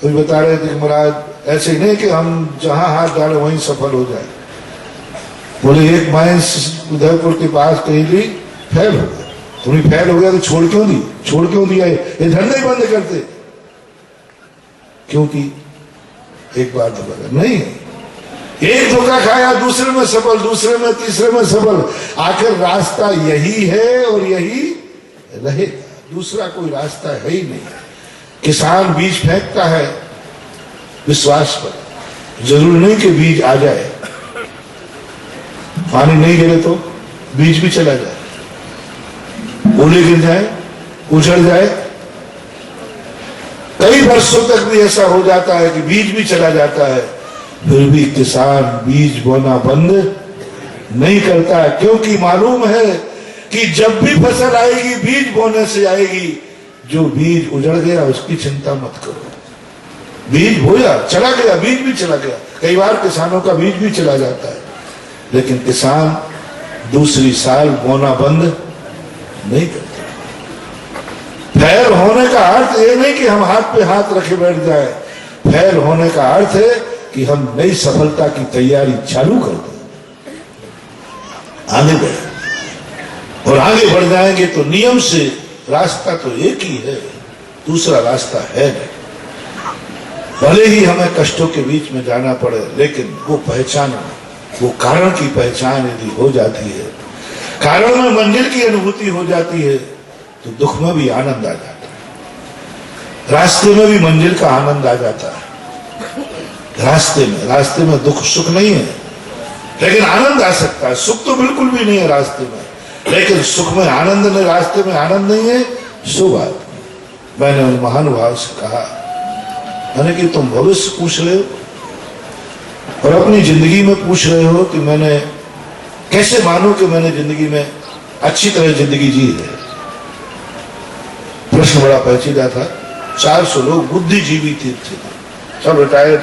तो बता रहे थे कि महाराज ऐसे ही नहीं कि हम जहां हाथ डाले वहीं सफल हो जाए। बोले एक माइंस उदयपुर के पास कहीं भी फेल हो गया। तुम्हें फेल हो गया तो छोड़ क्यों दी? छोड़ क्यों दिया? ये धंधे बंद करते। क्योंकि एक बार धोखा नहीं, एक धोखा खाया दूसरे में सफल, दूसरे में तीसरे में सफल। आखिर रास्ता यही है और यही रहेगा, दूसरा कोई रास्ता है ही नहीं। किसान बीज फेंकता है विश्वास पर, जरूर नहीं कि बीज आ जाए। पानी नहीं गिरे तो बीज भी चला जाए, ओले गिर जाए, उजड़ जाए। कई वर्षों तक भी ऐसा हो जाता है कि बीज भी चला जाता है, फिर भी किसान बीज बोना बंद नहीं करता है। क्योंकि मालूम है कि जब भी फसल आएगी बीज बोने से आएगी। जो बीज उजड़ गया उसकी चिंता मत करो। बीज बोया चला गया, बीज भी चला गया। कई बार किसानों का बीज भी चला जाता है, लेकिन किसान दूसरी साल बोना बंद नहीं करता। फैल होने का अर्थ ये नहीं कि हम हाथ पे हाथ रखे बैठ जाए। फैल होने का अर्थ है कि हम नई सफलता की तैयारी चालू कर दें, आगे बढ़े। और आगे बढ़ जाएंगे तो नियम से रास्ता तो एक ही है, दूसरा रास्ता है नहीं। भले ही हमें कष्टों के बीच में जाना पड़े, लेकिन वो पहचान, वो कारण की पहचान यदि हो जाती है, कारण में मंजिल की अनुभूति हो जाती है, तो दुख में भी आनंद आ जाता है, रास्ते में भी मंजिल का आनंद आ जाता है। रास्ते में दुख सुख नहीं है, लेकिन आनंद आ सकता है। सुख तो बिल्कुल भी नहीं है रास्ते में, लेकिन सुख में आनंद नहीं, रास्ते में आनंद नहीं है, सो बात। मैंने उन महानुभाव से कहा, मैंने कि तुम भविष्य पूछ रहे हो और अपनी जिंदगी में पूछ रहे हो कि मैंने कैसे मानूं कि मैंने जिंदगी में अच्छी तरह जिंदगी जी है। प्रश्न बड़ा पेचीदा था। 400 लोग बुद्धिजीवी थे, सब रिटायर्ड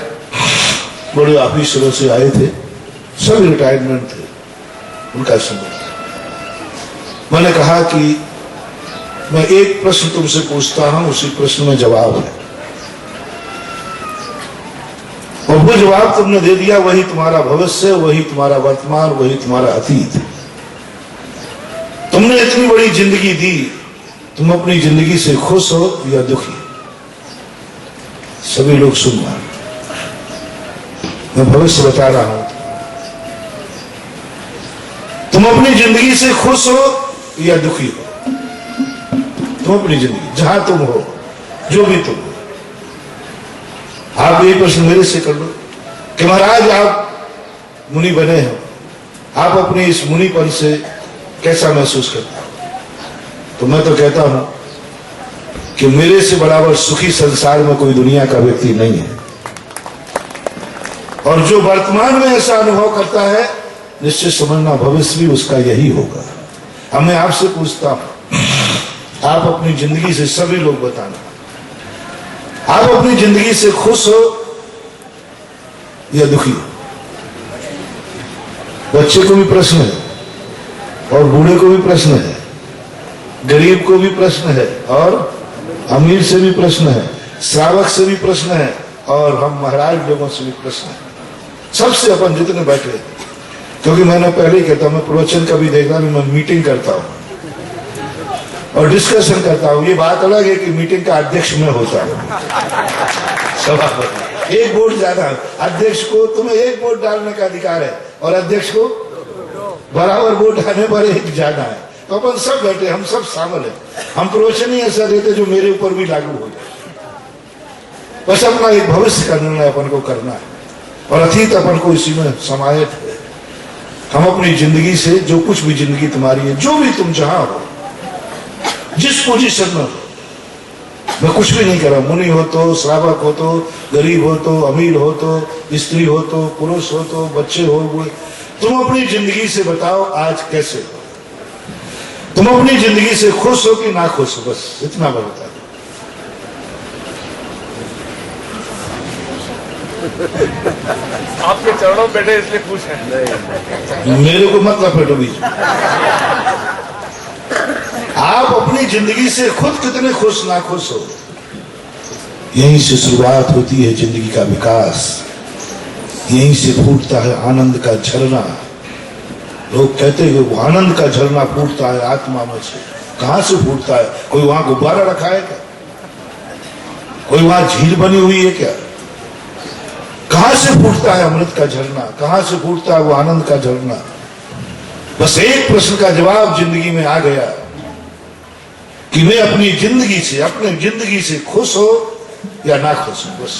बड़े ऑफिसरों से आए थे, सब रिटायरमेंट थे, उनका समय था। मैंने कहा कि मैं एक प्रश्न तुमसे पूछता हूं, उसी प्रश्न में जवाब है, और वो जवाब तुमने दे दिया, वही तुम्हारा भविष्य, वही तुम्हारा वर्तमान, वही तुम्हारा अतीत। तुमने इतनी बड़ी जिंदगी दी, तुम अपनी जिंदगी से खुश हो या दुखी? सभी लोग सुनना, मैं भविष्य बता रहा हूं। तुम अपनी जिंदगी से खुश हो या दुखी हो? तुम अपनी जिंदगी जहां तुम हो, जो भी तुम हो, आप ये प्रश्न मेरे से कर लो कि महाराज आप मुनि बने हो, आप अपनी इस मुनिपन से कैसा महसूस करते हो? तो मैं तो कहता हूं कि मेरे से बराबर सुखी संसार में कोई दुनिया का व्यक्ति नहीं है। और जो वर्तमान में ऐसा अनुभव करता है, निश्चित समझना भविष्य भी उसका यही होगा। अब मैं आपसे पूछता हूं, आप अपनी जिंदगी से, सभी लोग बताना, आप अपनी जिंदगी से खुश हो या दुखी हो? बच्चे को भी प्रश्न है, और बूढ़े को भी प्रश्न है, गरीब को भी प्रश्न है, और अमीर से भी प्रश्न है, श्रावक से भी प्रश्न है, और हम महाराज लोगों से भी प्रश्न है, सबसे अपन जितने बैठे। क्योंकि मैंने पहले ही कहता, मैं प्रवचन का भी देखता हूं, मैं मीटिंग करता हूं और डिस्कशन करता हूं। ये बात अलग है कि मीटिंग का अध्यक्ष मैं होता हूं, सभापति। एक वोट जाना, अध्यक्ष को तुम्हें एक वोट डालने का अधिकार है, और अध्यक्ष को बराबर वोट आने पर एक जाना है। तो अपन सब बैठे, हम सब शामिल है। हम प्रवचन ही ऐसा देते जो मेरे ऊपर भी लागू हो जाए। बस अपना एक भविष्य का निर्णय अपन को करना है, और अतीत अपन को इसी में समाहित है। हम अपनी जिंदगी से जो कुछ भी जिंदगी तुम्हारी है, जो भी तुम जहां हो, जिस पोजीशन में हो, मैं कुछ भी नहीं कर रहा, मुनि हो तो, श्रावक हो तो, गरीब हो तो, अमीर हो तो, स्त्री हो तो, पुरुष हो तो, बच्चे हो, तुम अपनी जिंदगी से बताओ आज कैसे हो, तुम अपनी जिंदगी से खुश हो कि ना खुश हो, बस इतना मैं बता दूं। आपके चरणों में बैठे इसलिए खुश हैं। मेरे को मत लपेटो बीच में। आप अपनी जिंदगी से खुद कितने खुश ना खुश हो, यहीं से शुरुआत होती है जिंदगी का विकास, यहीं से फूटता है आनंद का झरना। लोग कहते हैं वो आनंद का झरना फूटता है आत्मा में से, कहां से फूटता है? कोई वहां गुब्बारा रखा है क्या? कोई वहां झील बनी हुई है क्या? कहां से फूटता है अमृत का झरना? कहां से फूटता है वो आनंद का झरना? बस एक प्रश्न का जवाब जिंदगी में आ गया कि मैं अपनी जिंदगी से खुश हो या ना खुश हो, बस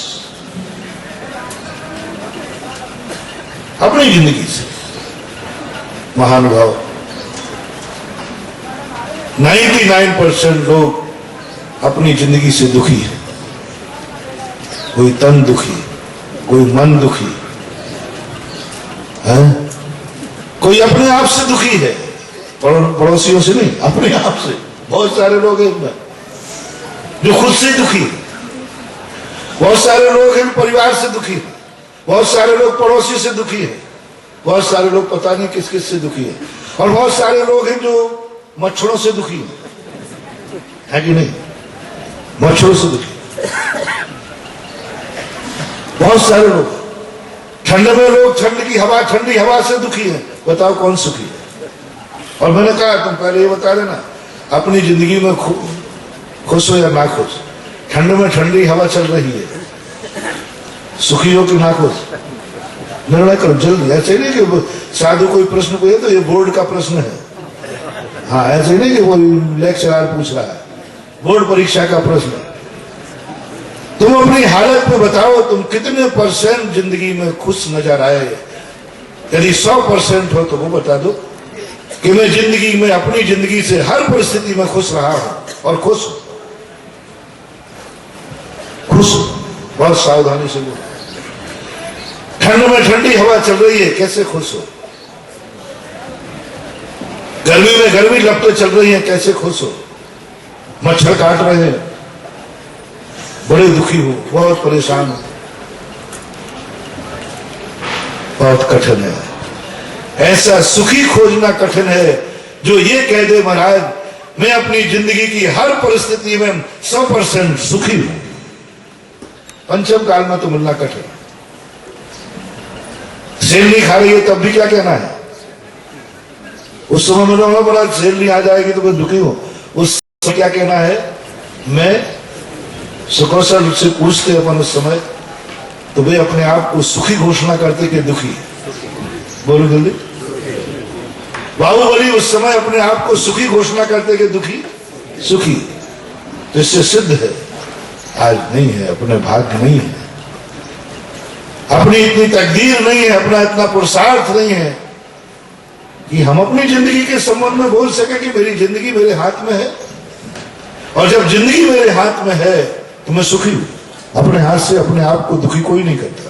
अपनी जिंदगी से। महानुभाव, 99% लोग अपनी जिंदगी से दुखी है। कोई तन दुखी, कोई मन दुखी है, कोई अपने आप से दुखी है, पड़ोसियों से नहीं, अपने आप से। बहुत सारे लोग हैं जो खुद से दुखी है, बहुत सारे लोग हैं परिवार से दुखी है, बहुत सारे लोग पड़ोसी से दुखी है, बहुत सारे लोग पता नहीं किस किस से दुखी है, और बहुत सारे लोग हैं जो मच्छरों से दुखी है कि नहीं? मच्छरों से दुखी। बहुत सारे लोग ठंड में, लोग ठंड की हवा, ठंडी हवा से दुखी है। बताओ कौन सुखी है? और मैंने कहा तुम पहले ये बता देना अपनी जिंदगी में खुश हो या ना खुश। ठंड में ठंडी हवा चल रही है, सुखी हो कि ना खुश? निर्णय करो जल्दी। ऐसे नहीं कि साधु कोई प्रश्न पूछे तो ये बोर्ड का प्रश्न है, हाँ ऐसे नहीं कि कोई लेक्चरर पूछ रहा है, बोर्ड परीक्षा का प्रश्न। तुम अपनी हालत में बताओ तुम कितने % जिंदगी में खुश नजर आए। यदि 100% हो तो वो बता दो कि मैं जिंदगी में, अपनी जिंदगी से हर परिस्थिति में खुश रहा हूं और खुश हूं। बहुत सावधानी से बोलो। ठंड में ठंडी हवा चल रही है, कैसे खुश हो? गर्मी में गर्मी लपटें चल रही हैं, कैसे खुश हो? मच्छर काट रहे हैं, बड़े दुखी हो, बहुत परेशान हो, बहुत कठिन है। ऐसा सुखी खोजना कठिन है जो ये कह दे महाराज मैं अपनी जिंदगी की हर परिस्थिति में 100% सुखी हूं। पंचम काल में तो मिलना कठिन। सेल नहीं खा रही है तब भी क्या कहना है? उस समय में तो बड़ा सेल नहीं आ जाएगी तो मैं दुखी हूं, उस समय क्या कहना है? मैं सुकौशल से पूछते अपन उस समय तो वे अपने आप को सुखी घोषणा करते कि दुखी। बोलो जल्दी। बाहुबली उस समय अपने आप को सुखी घोषणा करते कि दुखी, सुखी। तो इससे सिद्ध है आज नहीं है, अपने भाग्य नहीं है, अपनी इतनी तकदीर नहीं है, अपना इतना पुरुषार्थ नहीं है कि हम अपनी जिंदगी के संबंध में बोल सके कि मेरी जिंदगी मेरे हाथ में है। और जब जिंदगी मेरे हाथ में है तो मैं सुखी हूं। अपने हाथ से अपने आप को दुखी कोई नहीं करता।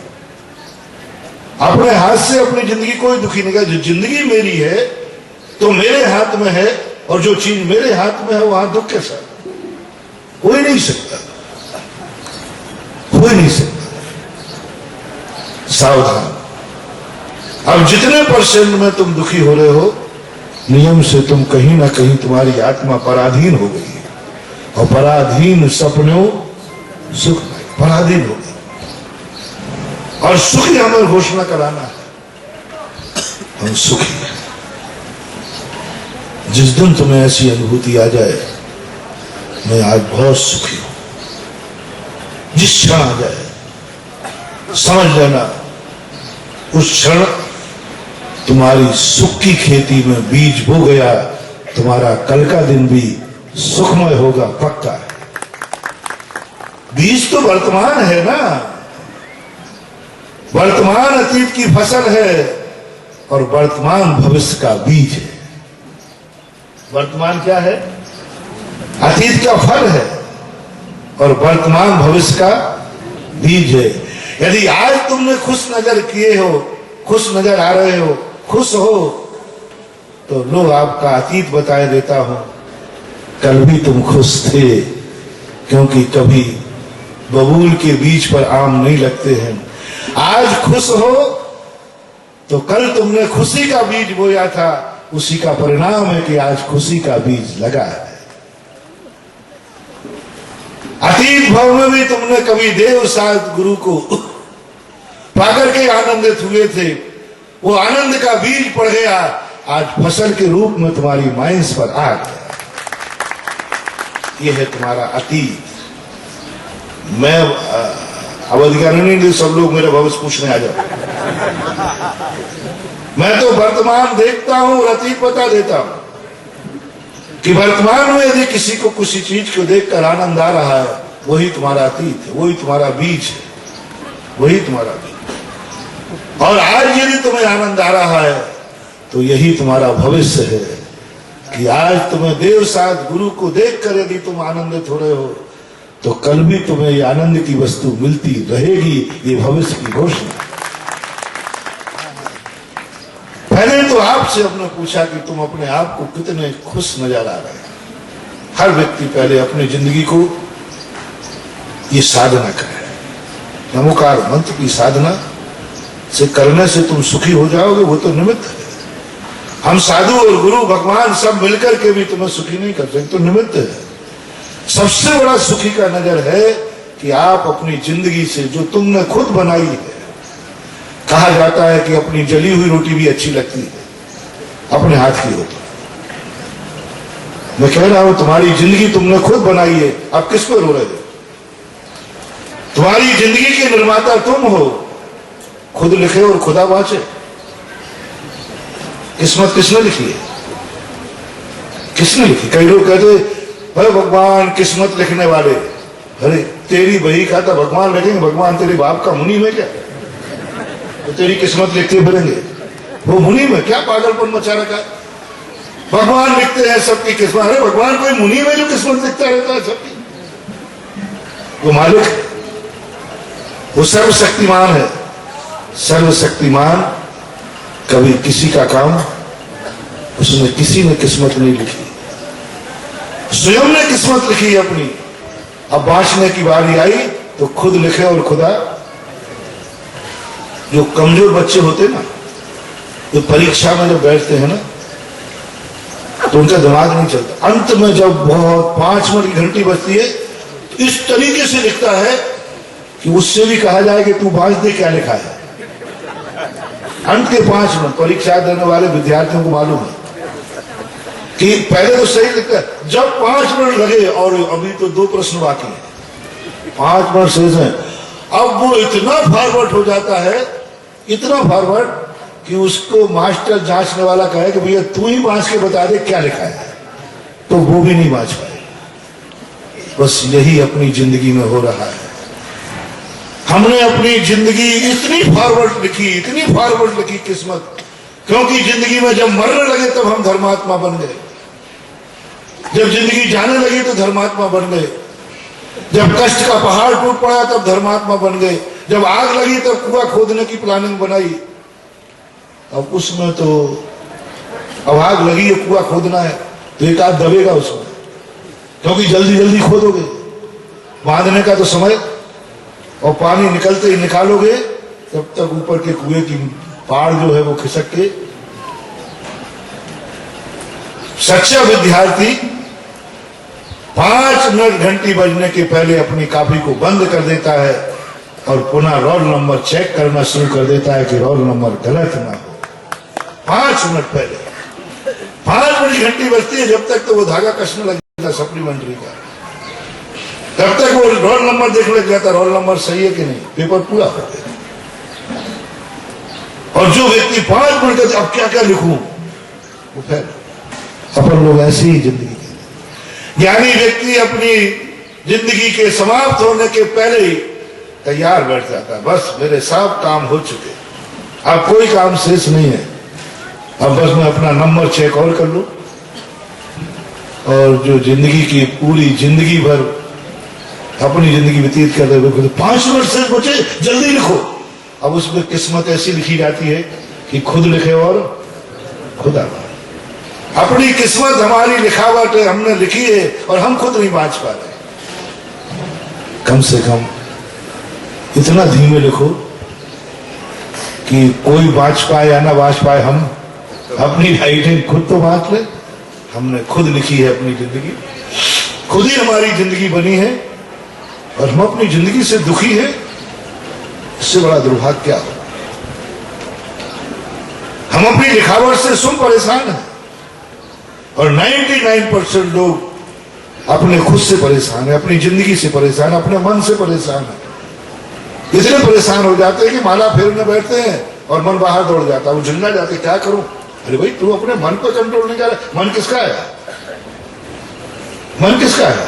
अपने हाथ से अपनी जिंदगी कोई दुखी नहीं करता। जो जिंदगी मेरी है तो मेरे हाथ में है, और जो चीज मेरे हाथ में है वहां दुख कैसा? कोई नहीं सकता, कोई नहीं सकता। सावधान। अब जितने % में तुम दुखी हो रहे हो, नियम से तुम कहीं ना कहीं तुम्हारी आत्मा पराधीन हो गई है, और पराधीन सपनों सुख पराधीन हो गई। और सुखी हमें घोषणा कराना है, हम सुखी हैं। जिस दिन तुम्हें ऐसी अनुभूति आ जाए मैं आज बहुत सुखी हूं, जिस क्षण आ जाए समझ लेना उस क्षण तुम्हारी सुख की खेती में बीज बो गया। तुम्हारा कल का दिन भी सुखमय होगा, पक्का है। बीज तो वर्तमान है ना, वर्तमान अतीत की फसल है, और वर्तमान भविष्य का बीज है। वर्तमान क्या है? अतीत का फल है और वर्तमान भविष्य का बीज है। यदि आज तुमने खुश नजर किए हो, खुश नजर आ रहे हो, खुश हो, तो लो आपका अतीत बताए देता हूं। कल भी तुम खुश थे, क्योंकि कभी बबूल के बीज पर आम नहीं लगते हैं। आज खुश हो तो कल तुमने खुशी का बीज बोया था, उसी का परिणाम है कि आज खुशी का बीज लगा है। अतीत भव में भी तुमने कभी देव साध गुरु को पाकर के आनंदित हुए थे, वो आनंद का बीज पड़ गया, आज फसल के रूप में तुम्हारी माइंस पर आ गया। ये है तुम्हारा अतीत। मैं अब अधिकार नहीं, सब लोग मेरे भविष्य पूछने आ जाओ। मैं तो वर्तमान देखता हूं और अतीत बता देता हूं कि वर्तमान में यदि किसी को किसी चीज को देखकर आनंद आ रहा है, वही तुम्हारा अतीत है, वही तुम्हारा बीज है, वही तुम्हारा बीज। और आज यदि तुम्हें आनंद आ रहा है तो यही तुम्हारा भविष्य है कि आज तुम्हें देव साध गुरु को देखकर यदि तुम आनंदित हो रहे हो, तो कल भी तुम्हें ये आनंद की वस्तु मिलती रहेगी। ये भविष्य की घोषणा। पहले तो आपसे हमने पूछा कि तुम अपने आप को कितने खुश नजर आ रहे हैं। हर व्यक्ति पहले अपनी जिंदगी को ये साधना करे। नमोकार मंत्र की साधना से करने से तुम सुखी हो जाओगे, वो तो निमित्त है। हम साधु और गुरु भगवान सब मिलकर के भी तुम्हें सुखी नहीं कर सकते, तो निमित्त है। सबसे बड़ा सुखी का नजर है कि आप अपनी जिंदगी से जो तुमने खुद बनाई है, कहा जाता है कि अपनी जली हुई रोटी भी अच्छी लगती है अपने हाथ की रोटी। मैं कह रहा हूं तुम्हारी जिंदगी तुमने खुद बनाई है, आप किस पर रो रहे हो? तुम्हारी जिंदगी के निर्माता तुम हो। खुद लिखे और खुदा वाचे। किस्मत किसने लिखी है? किसने लिखी? कई लोग कहते भाई भगवान किस्मत लिखने वाले। अरे तेरी बही का तो भगवान लिखेंगे? भगवान तेरे बाप का मुनि में क्या? तो तेरी किस्मत लिखते फिरेंगे? वो मुनि में क्या पागलपन मचा रखा है? भगवान लिखते हैं सबकी किस्मत। अरे भगवान कोई मुनि में जो किस्मत लिखता रहता है सबकी? वो मालिक है, वो सर्वशक्तिमान है। सर्वशक्तिमान कभी किसी का काम उसने किसी ने किस्मत नहीं लिखी, स्वयं ने किस्मत लिखी अपनी। अब बांटने की बारी आई तो खुद लिखे और खुदा। जो कमजोर बच्चे होते ना, जो परीक्षा में जब बैठते हैं ना, तो उनका दिमाग नहीं चलता। अंत में जब बहुत 5 मिनट की घंटी बजती है, तो इस तरीके से लिखता है कि उससे भी कहा जाए कि तू बांट दे क्या लिखा है। अंत के 5 मिनट परीक्षा देने वाले विद्यार्थियों को मालूम है कि पहले तो सही लिखता है, जब 5 मिनट लगे और अभी तो 2 प्रश्न बाकी हैं, 5 मिनट शेष हैं, अब वो इतना फॉरवर्ड हो जाता है, इतना फॉरवर्ड कि उसको मास्टर जांचने वाला कहे कि भैया तू ही बांच के बता दे क्या लिखा है, तो वो भी नहीं बांच पाए। बस यही अपनी जिंदगी में हो रहा है। हमने अपनी जिंदगी इतनी फॉरवर्ड लिखी, इतनी फॉरवर्ड लिखी किस्मत, क्योंकि जिंदगी में जब मरने लगे तब हम धर्मात्मा बन गए। जब जिंदगी जाने लगी तो धर्मात्मा बन गए। जब कष्ट का पहाड़ टूट पड़ा तब धर्मात्मा बन गए। जब आग लगी तब कुआं खोदने की प्लानिंग बनाई। अब उसमें तो अब आग लगी है, कुआं खोदना है, तो एक आध दबेगा उसमें, क्योंकि जल्दी जल्दी खोदोगे, बांधने का तो समय, और पानी निकलते ही निकालोगे तब तक ऊपर के कुएं की पाड़ जो है वो खिसक के। सच्चा विद्यार्थी 5 मिनट घंटी बजने के पहले अपनी कॉपी को बंद कर देता है और पुनः रोल नंबर चेक करना शुरू कर देता है कि रोल नंबर गलत ना हो। 5 मिनट पहले, 5 मिनट घंटी बजती है, जब तक तो वो धागा कसने लग जाता सप्लीमेंट्री का, तब तक वो रोल नंबर देखने लग जाता, रोल नंबर सही है कि नहीं, पेपर पूरा हो गया। और जो व्यक्ति 5 मिनट कहते अब क्या क्या लिखूं, वो फिर अपन लोग ऐसी ही जिंदगी के। ज्ञानी व्यक्ति अपनी जिंदगी के समाप्त होने के पहले ही तैयार बैठ जाता है, बस मेरे सब काम हो चुके, अब कोई काम शेष नहीं है। अब बस मैं अपना नंबर चेक और कर लूं और जो जिंदगी की पूरी जिंदगी भर अपनी जिंदगी व्यतीत कर रहे 5 मिनट से बचे, जल्दी लिखो। अब उसमें किस्मत ऐसी लिखी जाती है कि खुद लिखे और खुदा बाँटे। अपनी किस्मत हमारी लिखावट है, हमने लिखी है और हम खुद नहीं बाँच पा रहे। कम से कम इतना धीमे लिखो कि कोई बाँच पाए या ना बाँच पाए, हम अपनी राइटिंग खुद तो बाँट ले। हमने खुद लिखी है अपनी जिंदगी, खुद ही हमारी जिंदगी बनी है और हम अपनी जिंदगी से दुखी है। इससे बड़ा दुर्भाग्य क्या हो। हम अपनी लिखावट से सुन परेशान हैं और 99% लोग अपने खुद से परेशान है, अपनी जिंदगी से परेशान, अपने मन से परेशान है। इसलिए परेशान हो जाते हैं कि माला फेरने बैठते हैं और मन बाहर दौड़ जाता है, वो झुंझला जाते, क्या करूं। अरे भाई तू अपने मन पर कंट्रोल नहीं कर रहा। मन किसका है? मन किसका है?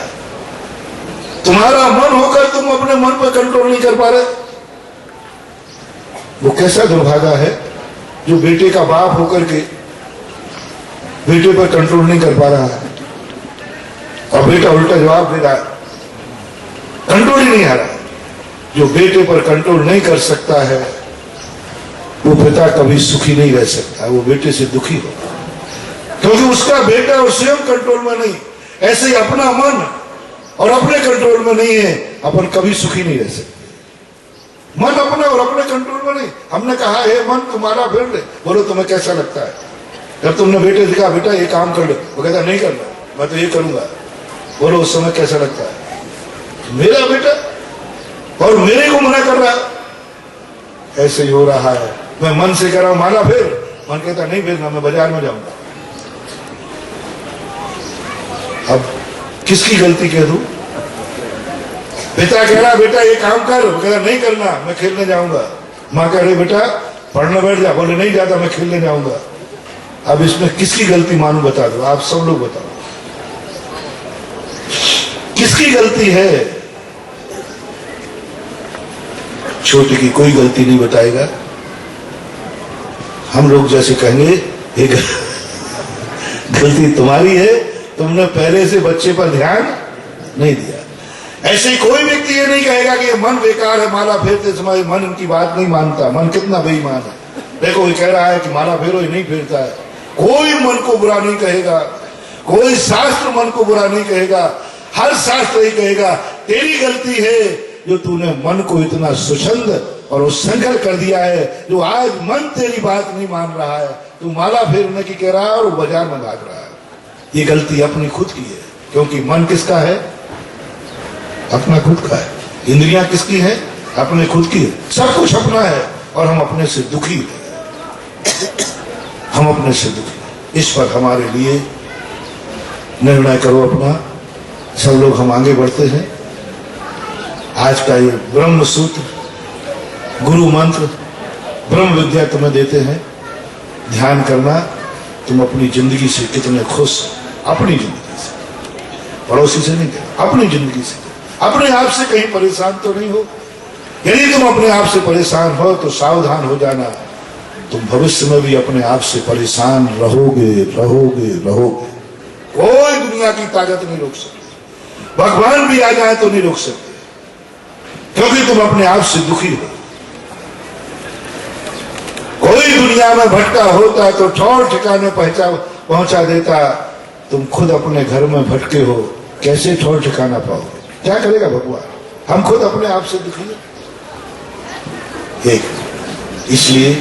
तुम्हारा मन होकर तुम अपने मन पर कंट्रोल नहीं कर पा रहे। वो कैसा दुर्भागा है जो बेटे का बाप होकर के बेटे पर कंट्रोल नहीं कर पा रहा है और बेटा उल्टा जवाब दे रहा है, कंट्रोल ही नहीं आ रहा। जो बेटे पर कंट्रोल नहीं कर सकता है वो पिता कभी सुखी नहीं रह सकता, वो बेटे से दुखी होगा क्योंकि उसका बेटा और स्वयं कंट्रोल में नहीं। ऐसे ही अपना मन और अपने कंट्रोल में नहीं है, अपन कभी सुखी नहीं रह सकते। मन अपना और अपने कंट्रोल में नहीं। हमने कहा है मन तुम्हारा फेर ले, बोलो तुम्हें कैसा लगता है। जब तुमने बेटे से कहा बेटा ये काम कर लो, वो कहता नहीं करना, मैं तो ये करूंगा, बोलो उस समय कैसा लगता है। मेरा बेटा और मेरे को मना कर रहा है। ऐसे ही हो रहा है, मैं मन से कह रहा हूं माला फेर, मन कहता नहीं फेरना, मैं बाजार में जाऊंगा। अब किसकी गलती कह दूं? पिता कह रहा बेटा ये काम कर, वो कहता नहीं करना, मैं खेलने जाऊंगा। मां कह रही बेटा पढ़ने बैठ जा, बोले नहीं जाता, मैं खेलने जाऊंगा। अब इसमें किसकी गलती मानू बता दो, आप सब लोग बताओ किसकी गलती है। छोटे की कोई गलती नहीं बताएगा। हम लोग जैसे कहेंगे ये गलती तुम्हारी है, तुमने पहले से बच्चे पर ध्यान नहीं दिया। ऐसे ही कोई व्यक्ति ये नहीं कहेगा कि ये मन बेकार है, माला फेरते समय मन इनकी बात नहीं मानता। मन कितना बेईमान है, देखो ये कह रहा है कि माला फेरो, ये नहीं फेरता है। कोई मन को बुरा नहीं कहेगा, कोई शास्त्र मन को बुरा नहीं कहेगा। हर शास्त्र ही कहेगा तेरी गलती है जो तूने मन को इतना स्वच्छंद और उच्छृंखल कर दिया है, जो आज मन तेरी बात नहीं मान रहा है। तू माला फेरने की कह रहा है और वो बाजार में भाग रहा है। ये गलती अपनी खुद की है, क्योंकि मन किसका है? अपना खुद का है। इंद्रियां किसकी है? अपने खुद की है। सब कुछ अपना है और हम अपने से दुखी हैं। हम अपने से दुखी। इस पर हमारे लिए निर्णय करो अपना। सब लोग हम आगे बढ़ते हैं। आज का ये ब्रह्म सूत्र, गुरु मंत्र, ब्रह्म विद्या तुम्हें देते हैं। ध्यान करना तुम अपनी जिंदगी से कितने खुश हो। अपनी जिंदगी से, पड़ोसी से नहीं कहना, अपनी जिंदगी से। अपने आप से कहीं परेशान तो नहीं हो। यदि तुम अपने आप से परेशान हो तो सावधान हो जाना, तुम भविष्य में भी अपने आप से परेशान रहोगे रहोगे रहोगे। कोई दुनिया की ताकत नहीं रोक सकती, भगवान भी आ जाए तो नहीं रोक सकते, क्योंकि तुम अपने आप से दुखी हो। कोई दुनिया में भटका होता तो ठौर ठिकाने पहुंचा देता। तुम खुद अपने घर में भटके हो, कैसे ठौर ठिकाना पाओगे? क्या करेगा भगवान? हम खुद अपने आप से दुखी हैं। एक इसलिए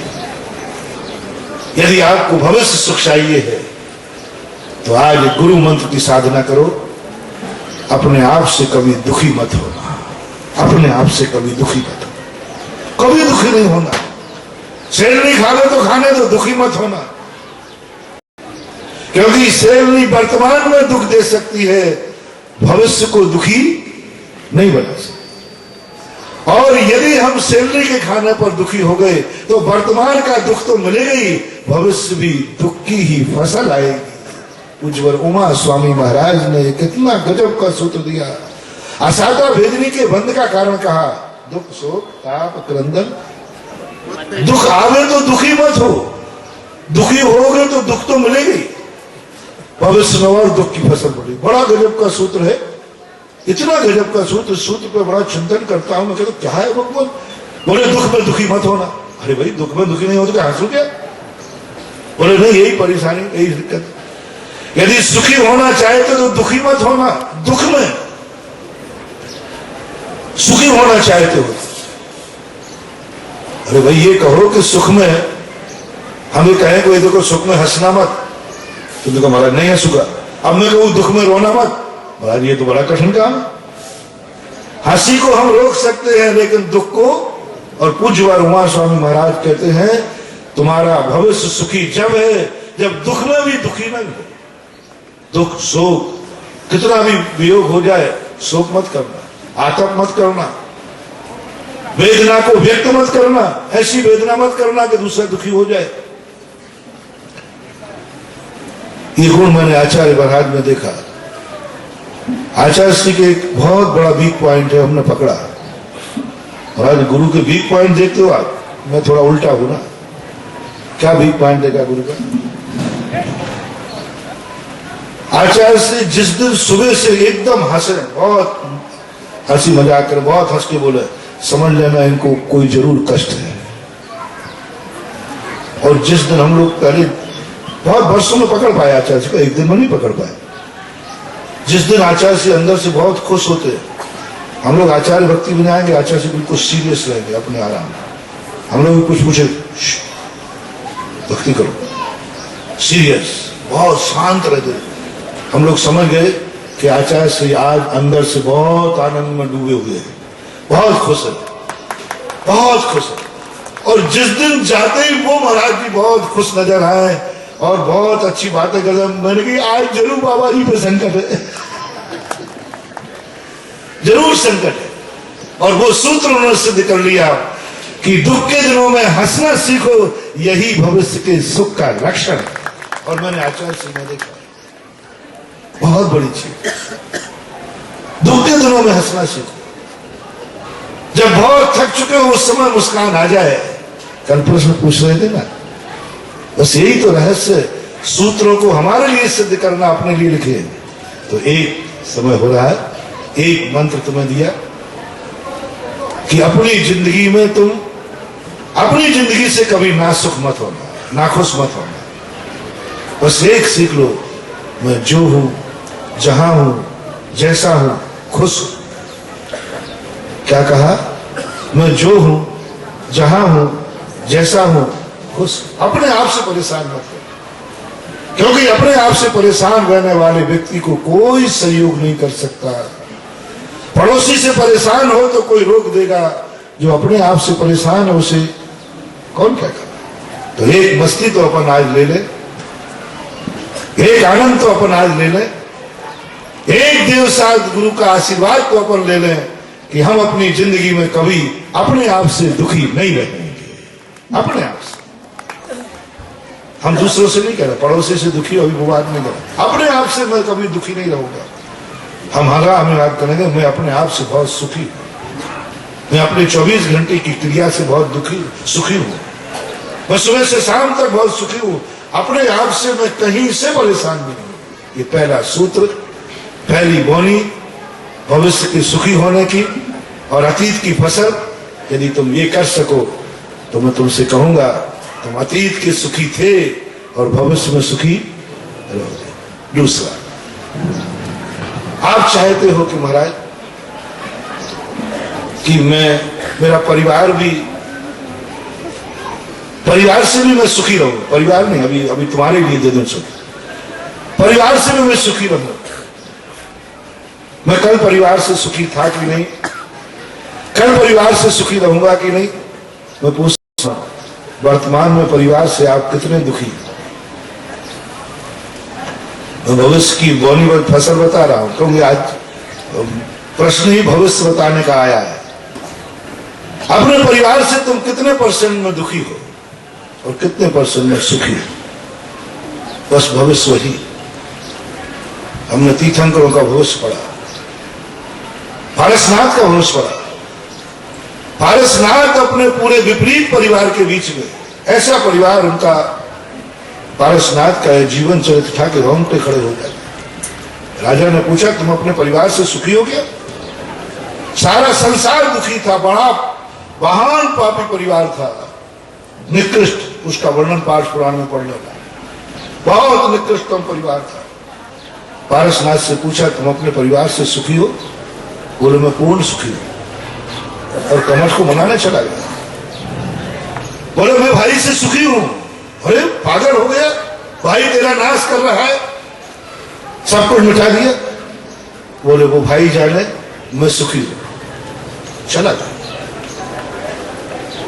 यदि आपको भविष्य सुख चाहिए है तो आज गुरु मंत्र की साधना करो। अपने आप से कभी दुखी मत होना, अपने आप से कभी दुखी मत हो, कभी दुखी नहीं होना। सेलनी खा लो तो खाने दो, दुखी मत होना, क्योंकि सेलनी वर्तमान में दुख दे सकती है, भविष्य को दुखी नहीं बना सकती। और यदि हम सेलनी के खाने पर दुखी हो गए तो वर्तमान का दुख तो मिलेगा ही, भविष्य भी दुख की ही फसल आएगी। उज्ज्वल उमा स्वामी महाराज ने कितना गजब का सूत्र दिया। असादा भेजने के बंद का कारण कहा, दुख शोक ताप क्रंदन। दुख आवे तो दुखी मत हो, दुखी होगे तो दुख तो मिलेगी, भविष्य में और दुख की फसल पड़ेगी। बड़ा गजब का सूत्र है, इतना गजब का सूत्र, इस सूत्र पे बड़ा चिंतन करता हूं मैं, कहता क्या है भगवान? बोले दुख में दुखी मत होना। अरे भाई दुख में दुखी नहीं हो तो क्या हंसू क्या? बोले नहीं, यही परेशानी, यही दिक्कत। यदि सुखी होना चाहते तो दुखी मत होना, दुख में सुखी होना चाहते हो। अरे भाई ये कहो कि सुख में हमें कहें कोई देखो सुख में हंसना मत, तो देखो महाराज नहीं हंसूगा। अब मैं कहूं दुख में रोना मत, महाराज ये तो बड़ा कठिन काम है। हंसी को हम रोक सकते हैं लेकिन दुख को, और पूज्यवार उमा स्वामी महाराज कहते हैं तुम्हारा भविष्य सुखी जब है जब दुख में भी दुखी नहीं हो। दुख शोक कितना भी वियोग हो जाए, शोक मत करना, आतंक मत करना, वेदना को व्यक्त मत करना, ऐसी वेदना मत करना कि दूसरा दुखी हो जाए। ये गुण मैंने आचार्य महाराज में देखा। आचार्य श्री के एक बहुत बड़ा वीक पॉइंट है, हमने पकड़ा। महाराज गुरु के वीक पॉइंट देखते हो आप? मैं थोड़ा उल्टा हूं ना, क्या वीक पॉइंट देखा गुरु का? आचार्य श्री जिस दिन सुबह से एकदम हंसे, बहुत हंसी मजाक कर, बहुत हंस के बोले समझ लेना इनको कोई जरूर कष्ट है। और जिस दिन हम लोग पहले बहुत वर्षों में पकड़ पाए आचार्य को, एक दिन में नहीं पकड़ पाए। जिस दिन आचार्य से अंदर से बहुत खुश होते, हम लोग आचार्य भक्ति में आएंगे, आचार्य से बिल्कुल सीरियस रहेंगे अपने आराम में। हम लोग कुछ पूछे भक्ति करो, सीरियस, बहुत शांत रहते। हम लोग समझ गए कि आचार्य से आज अंदर से बहुत आनंद में डूबे हुए हैं, बहुत खुश है, बहुत खुश है। और जिस दिन जाते ही वो महाराज जी बहुत खुश नजर आए और बहुत अच्छी बातें कर रहे, मैंने कही आज जरूर बाबा जी पे संकट है, जरूर संकट है। और वो सूत्र उन्होंने सिद्ध कर लिया कि दुख के दिनों में हंसना सीखो, यही भविष्य के सुख का लक्षण है। और मैंने आचार्य से में देखा बहुत बड़ी चीज, दुख के दिनों में हंसना सीखो। जब बहुत थक चुके हो उस समय मुस्कान आ जाए। कल प्रश्न पूछ रहे थे ना, बस यही तो रहस्य, सूत्रों को हमारे लिए सिद्ध करना, अपने लिए लिखे। तो एक समय हो रहा है, एक मंत्र तुम्हें दिया कि अपनी जिंदगी में तुम अपनी जिंदगी से कभी नासुख मत होना, नाखुश मत होना। बस एक सीख लो, मैं जो हूं, जहां हूं, जैसा हूं, खुश हूं। क्या कहा? मैं जो हूं, जहां हूं, जैसा हूं, खुश। अपने आप से परेशान मत हो, क्योंकि अपने आप से परेशान रहने वाले व्यक्ति को कोई सहयोग नहीं कर सकता। पड़ोसी से परेशान हो तो कोई रोक देगा, जो अपने आप से परेशान है उसे कौन क्या करे? तो एक मस्ती तो अपन आज ले ले, एक आनंद तो अपन आज ले ले, एक देव साथ गुरु का आशीर्वाद तो अपन ले लें कि हम अपनी जिंदगी में कभी अपने आप से दुखी नहीं रहेंगे। अपने आप से, हम दूसरों से नहीं कह रहे, पड़ोसी से दुखी अभी वो बात नहीं कर रहे, अपने आप से मैं कभी दुखी नहीं रहूंगा। हमें याद करेंगे मैं अपने आप से बहुत सुखी हूं, मैं अपने 24 घंटे की क्रिया से बहुत सुखी हूं, मैं सुबह से शाम तक बहुत सुखी हूं। अपने आप से मैं कहीं से परेशान नहीं हूं। ये पहला सूत्र, पहली बोनी भविष्य के सुखी होने की और अतीत की फसल। यदि तुम ये कर सको तो मैं तुमसे कहूंगा तुम अतीत के सुखी थे और भविष्य में सुखी रहोगे। दूसरा, आप चाहते हो कि महाराज कि मेरा परिवार से भी मैं सुखी रहूं। परिवार नहीं, अभी तुम्हारे लिए दे दूं सुख, परिवार से भी मैं सुखी रहूं। मैं कल परिवार से सुखी था कि नहीं, कल परिवार से सुखी रहूंगा कि नहीं। मैं पूछता हूं वर्तमान में परिवार से आप कितने दुखी हैं? मैं भविष्य की बोनी पर फसल बता रहा हूं, क्योंकि आज प्रश्न ही भविष्य बताने का आया है। अपने परिवार से तुम कितने % में दुखी हो और कितने % में सुखी हो? बस भविष्य वही। हमने तीर्थंकरों का भविष्य पढ़ा, पारसनाथ का भविष्य पढ़ा। पारसनाथ अपने पूरे विपरीत परिवार के बीच में, ऐसा परिवार उनका पारसनाथ का जीवन चरित्र था कि रोंगटे खड़े हो जाते। राजा ने पूछा, तुम अपने परिवार से सुखी हो क्या? सारा संसार दुखी था, बड़ा महान पापी परिवार था, निकृष्ट, उसका वर्णन पार्श पुराण में पढ़ लेना, बहुत निकृष्टतम परिवार था। पारसनाथ से पूछा, तुम अपने परिवार से सुखी हो? बोले, मैं पूर्ण सुखी हूं। और कमर को मनाने चला गया। बोले, मैं भाई से सुखी हूं। अरे पागल हो गया, भाई तेरा नाश कर रहा है, सब कुछ मिटा दिया। बोले, वो भाई जाने मैं सुखी हूं। चला गया।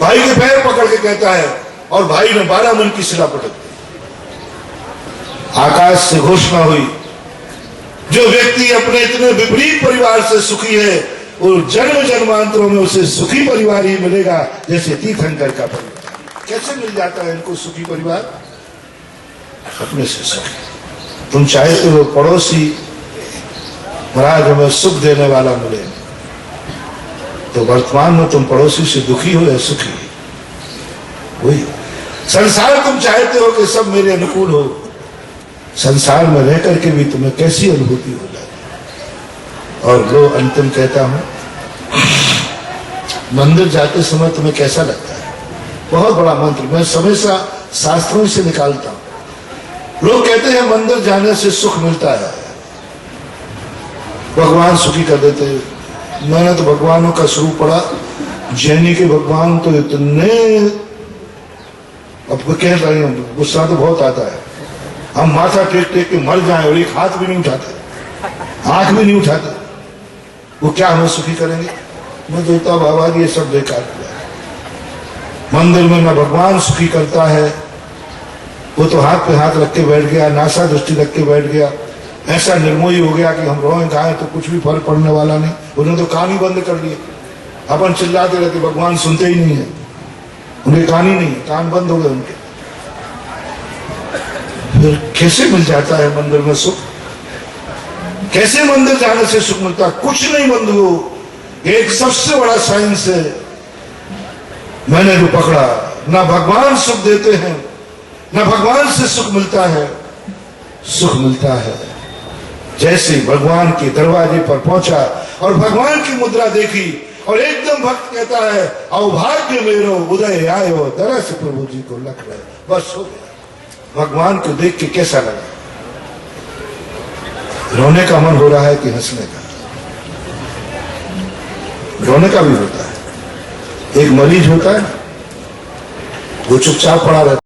भाई के पैर पकड़ के कहता है, और भाई ने 12 मन की शिला पटक दी। आकाश से घोषणा हुई, जो व्यक्ति अपने इतने विपरीत परिवार से सुखी है, वो जन्म जन्मांतरों में उसे सुखी परिवार ही मिलेगा, जैसे तीर्थंकर का परिवार। कैसे मिल जाता है इनको सुखी परिवार? अपने से सुखी। तुम चाहते हो पड़ोसी महाराज हमें सुख देने वाला मिले, तो वर्तमान में तुम पड़ोसी से दुखी हो या सुखी? वही संसार तुम चाहते हो कि सब मेरे अनुकूल हो, संसार में रह करके भी तुम्हें कैसी अनुभूति हो जाती। और लो अंतिम कहता हूं, मंदिर जाते समय तुम्हें कैसा लगता है? बहुत बड़ा मंत्र मैं हमेशा शास्त्रों से निकालता हूं। लोग कहते हैं मंदिर जाने से सुख मिलता है, भगवान सुखी कर देते। मैंने तो भगवानों का स्वरूप पढ़ा, जैनी के भगवान तो इतने, अब कह रहे हैं, गुस्सा तो बहुत आता है, हम माथा टेक टेक के मर जाएं और एक हाथ भी नहीं उठाते, आंख भी नहीं उठाते, वो क्या हमें सुखी करेंगे? मैं देवता बाबा ये सब बेकार किया। मंदिर में ना भगवान सुखी करता है, वो तो हाथ पे हाथ रख के बैठ गया, नासा दृष्टि रख के बैठ गया, ऐसा निर्मोही हो गया कि हम रोएं गाएं तो कुछ भी फर्क पड़ने वाला नहीं। उन्होंने तो कान ही बंद कर लिए, अपन चिल्लाते रहते, भगवान सुनते ही नहीं है, उनके कान ही नहीं, कान बंद हो गए उनके। फिर कैसे मिल जाता है मंदिर में सुख? कैसे मंदिर जाने से सुख मिलता? कुछ नहीं बंधुओं, एक सबसे बड़ा साइंस है, मैंने जो पकड़ा, ना भगवान सुख देते हैं, ना भगवान से सुख मिलता है। सुख मिलता है जैसे भगवान के दरवाजे पर पहुंचा और भगवान की मुद्रा देखी, और एकदम भक्त कहता है, अभाग्य मेरो उदय आयो, दरस प्रभु जी को लख रहे, बस हो गया। भगवान को देख के कैसा लगा? रोने का मन हो रहा है कि हंसने का? रोने का भी होता है। एक मरीज होता है, वो चुपचाप पड़ा रहता है।